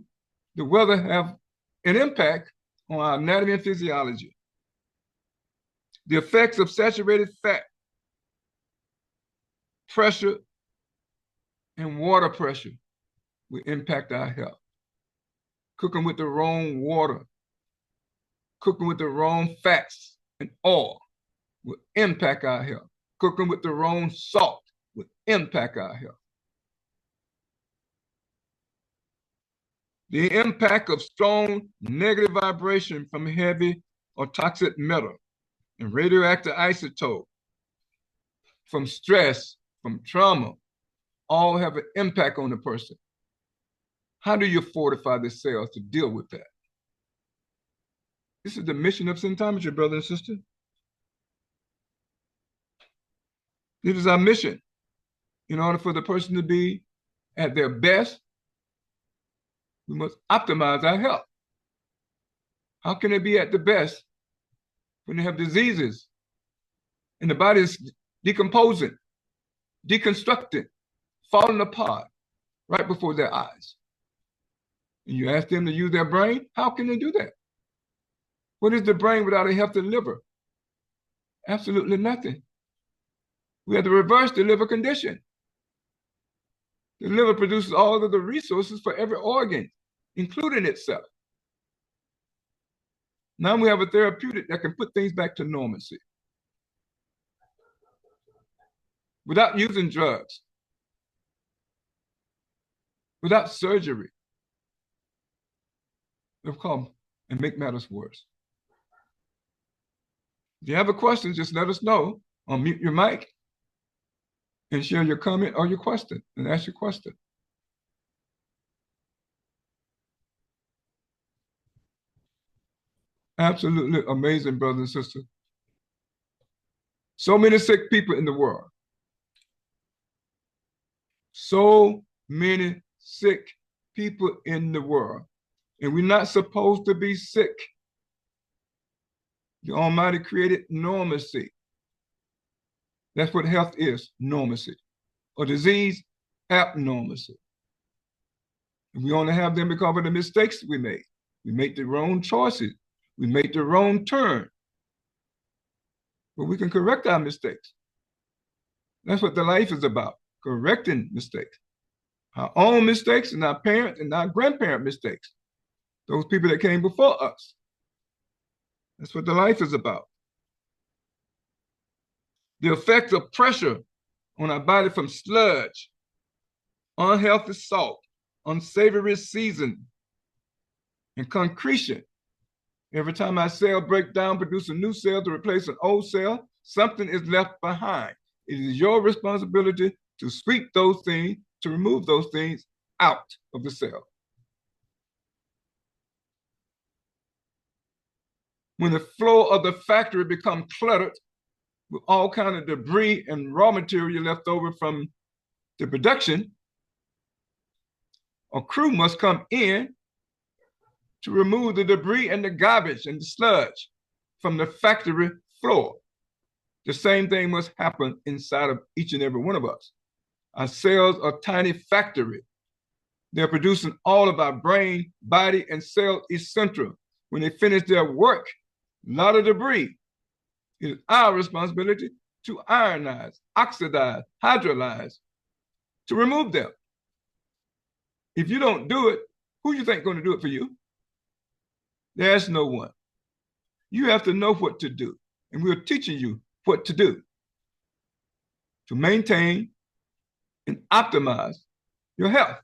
the weather have an impact on our anatomy and physiology. The effects of saturated fat, pressure, and water pressure will impact our health. Cooking with the wrong water, cooking with the wrong fats and oil will impact our health. Cooking with the wrong salt will impact our health. The impact of strong negative vibration from heavy or toxic metal and radioactive isotope, from stress, from trauma, all have an impact on the person. How do you fortify the cells to deal with that? This is the mission of symptometry, brother and sister. This is our mission. In order for the person to be at their best, we must optimize our health. How can they be at the best when they have diseases and the body is decomposing, deconstructing, falling apart right before their eyes? And you ask them to use their brain, how can they do that? What is the brain without a healthy liver? Absolutely nothing. We have to reverse the liver condition. The liver produces all of the resources for every organ, including itself. Now we have a therapeutic that can put things back to normalcy without using drugs, without surgery. They'll come and make matters worse. If you have a question, just let us know. Unmute your mic and share your comment or your question and ask your question. Absolutely amazing, brothers and sisters. So many sick people in the world. So many sick people in the world. And we're not supposed to be sick. The Almighty created normalcy. That's what health is, normalcy. Or disease, abnormalcy. And we only have them because of the mistakes we made. We make the wrong choices. We make the wrong turn. But we can correct our mistakes. That's what the life is about, correcting mistakes. Our own mistakes and our parents and our grandparent mistakes. Those people that came before us. That's what the life is about. The effects of pressure on our body from sludge, unhealthy salt, unsavory season, and concretion. Every time our cell breaks down, produce a new cell to replace an old cell, something is left behind. It is your responsibility to sweep those things, to remove those things out of the cell. When the floor of the factory becomes cluttered with all kinds of debris and raw material left over from the production, a crew must come in to remove the debris and the garbage and the sludge from the factory floor. The same thing must happen inside of each and every one of us. Our cells are tiny factories. They're producing all of our brain, body, and cell essential. When they finish their work, a lot of debris. It is our responsibility to ionize, oxidize, hydrolyze, to remove them. If you don't do it, who you think is going to do it for you? There's no one. You have to know what to do, and we're teaching you what to do to maintain and optimize your health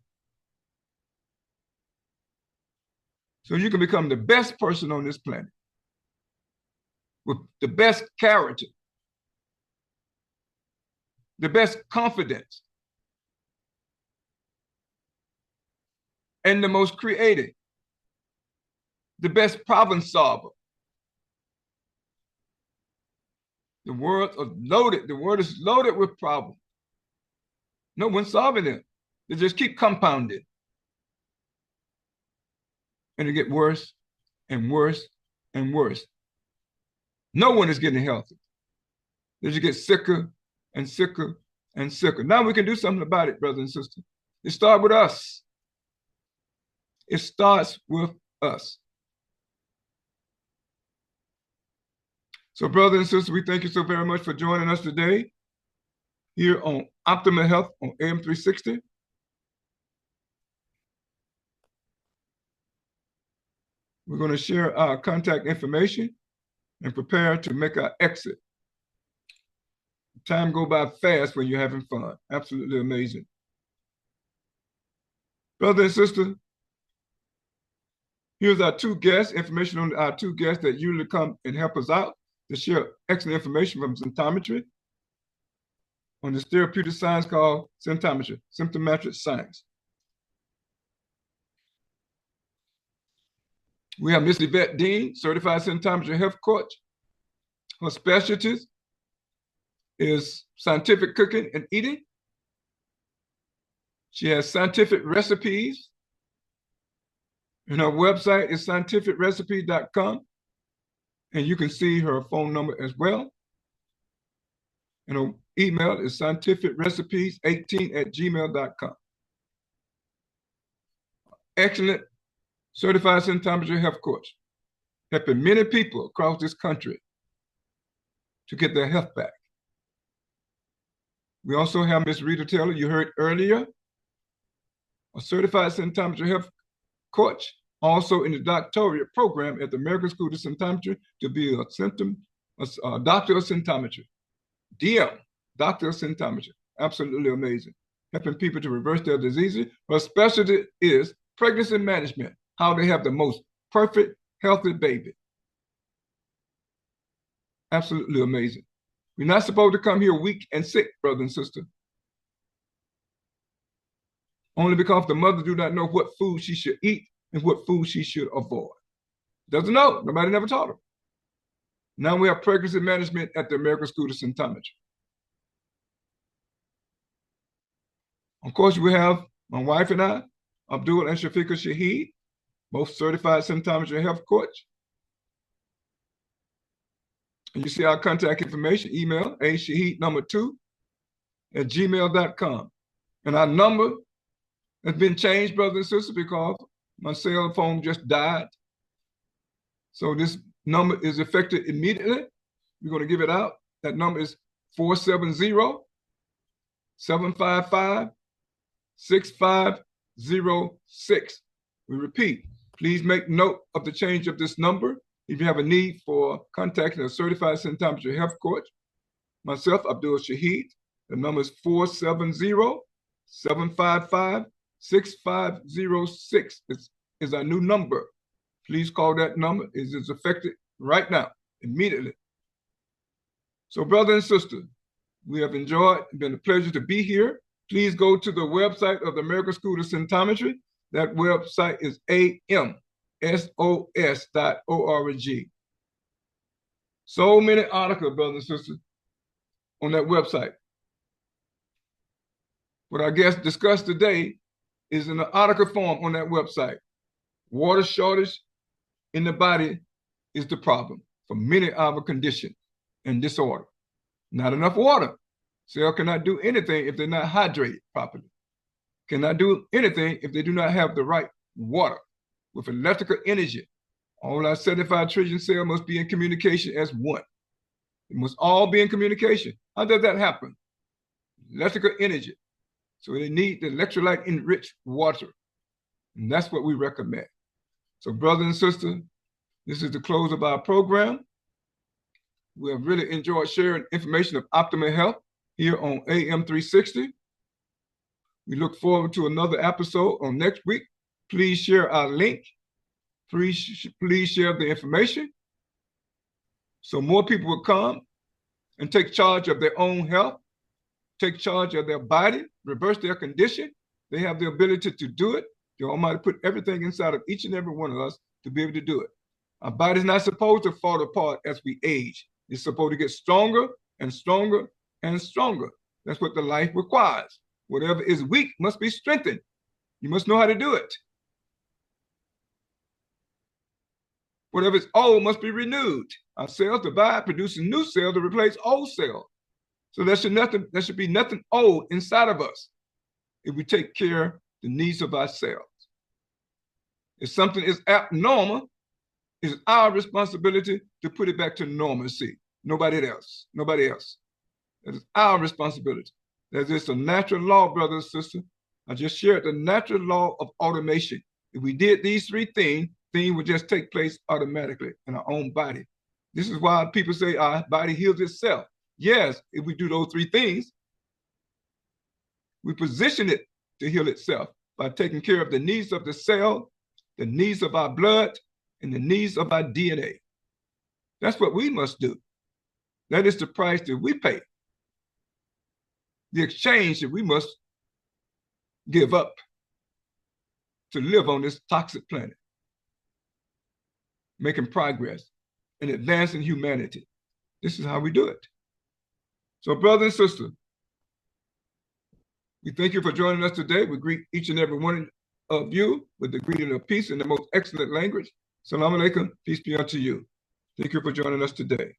so you can become the best person on this planet with the best character, the best confidence, and the most creative, the best problem solver, The world is loaded. The world is loaded with problems. No one's solving them. They just keep compounding. And it get worse and worse and worse. No one is getting healthy. They just get sicker and sicker and sicker. Now we can do something about it, brothers and sisters. It starts with us. It starts with us. So, brothers and sisters, we thank you so very much for joining us today here on Optimal Health on AM360. We're going to share our contact information and prepare to make our exit. Time go by fast when you're having fun. Absolutely amazing. Brother and sister, here's our two guests, information on our two guests that usually come and help us out to share excellent information from symptometry on this therapeutic science called symptometry, symptomatic science. We have Miss Yvette Dean, certified symptometry health coach. Her specialties is scientific cooking and eating. She has scientific recipes. And her website is scientificrecipe.com. And you can see her phone number as well. And her email is scientificrecipes18@gmail.com. Excellent certified symptometry health coach, helping many people across this country to get their health back. We also have Miss Rita Taylor, you heard earlier, a certified symptometry health coach, also in the doctoral program at the American School of Symptometry to be a doctor of symptometry. DM, doctor of symptometry. Absolutely amazing. Helping people to reverse their diseases. Her specialty is pregnancy management, how they have the most perfect, healthy baby. Absolutely amazing. We're not supposed to come here weak and sick, brother and sister. Only because the mother do not know what food she should eat and what food she should avoid. Doesn't know. Nobody never taught her. Now we have pregnancy management at the American School of Symptometry. Of course, we have my wife and I, Abdul and Shaheed, both certified symptometry health coach. And you see our contact information, email, ashaheed2@gmail.com. And our number has been changed, brothers and sisters, because my cell phone just died. So this number is effective immediately. We're going to give it out. That number is 470-755-6506. We repeat, please make note of the change of this number. If you have a need for contacting a certified symptometry health coach, myself, Abdul Shaheed, the number is 470-755-6506 is our new number. Please call that number. It is effective right now, immediately. So, brother and sister, we have enjoyed. It's been a pleasure to be here. Please go to the website of the American School of Symptometry. That website is amsos.org. So many articles, brothers and sisters, on that website. What our guests discussed today is in the article form on that website. Water shortage in the body is the problem for many of our conditions and disorder. Not enough water. Cell cannot do anything if they're not hydrated properly. Cannot do anything if they do not have the right water with electrical energy. All our 75 trillion cells must be in communication as one. It must all be in communication. How does that happen? Electrical energy. So they need the electrolyte enriched water. And that's what we recommend. So brothers and sisters, this is the close of our program. We have really enjoyed sharing information of optimal health here on AM360. We look forward to another episode on next week. Please share our link. Please share the information so more people will come and take charge of their own health, take charge of their body, reverse their condition. They have the ability to do it. The Almighty put everything inside of each and every one of us to be able to do it. Our body's not supposed to fall apart as we age. It's supposed to get stronger and stronger and stronger. That's what the life requires. Whatever is weak must be strengthened. You must know how to do it. Whatever is old must be renewed. Our cells divide, producing new cells to replace old cells. So there should be nothing old inside of us if we take care of the needs of our cells. If something is abnormal, it's our responsibility to put it back to normalcy. Nobody else. Nobody else. That is our responsibility. That is a natural law, brothers and sisters. I just shared the natural law of automation. If we did these three things would just take place automatically in our own body. This is why people say our body heals itself. Yes, if we do those three things, we position it to heal itself by taking care of the needs of the cell, the needs of our blood, and the needs of our DNA. That's what we must do. That is the price that we pay. The exchange that we must give up to live on this toxic planet, making progress and advancing humanity. This is how we do it. So, brothers and sisters, we thank you for joining us today. We greet each and every one of you with the greeting of peace in the most excellent language. Salam alaikum, peace be unto you. Thank you for joining us today.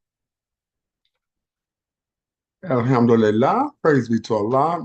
Alhamdulillah, praise be to Allah.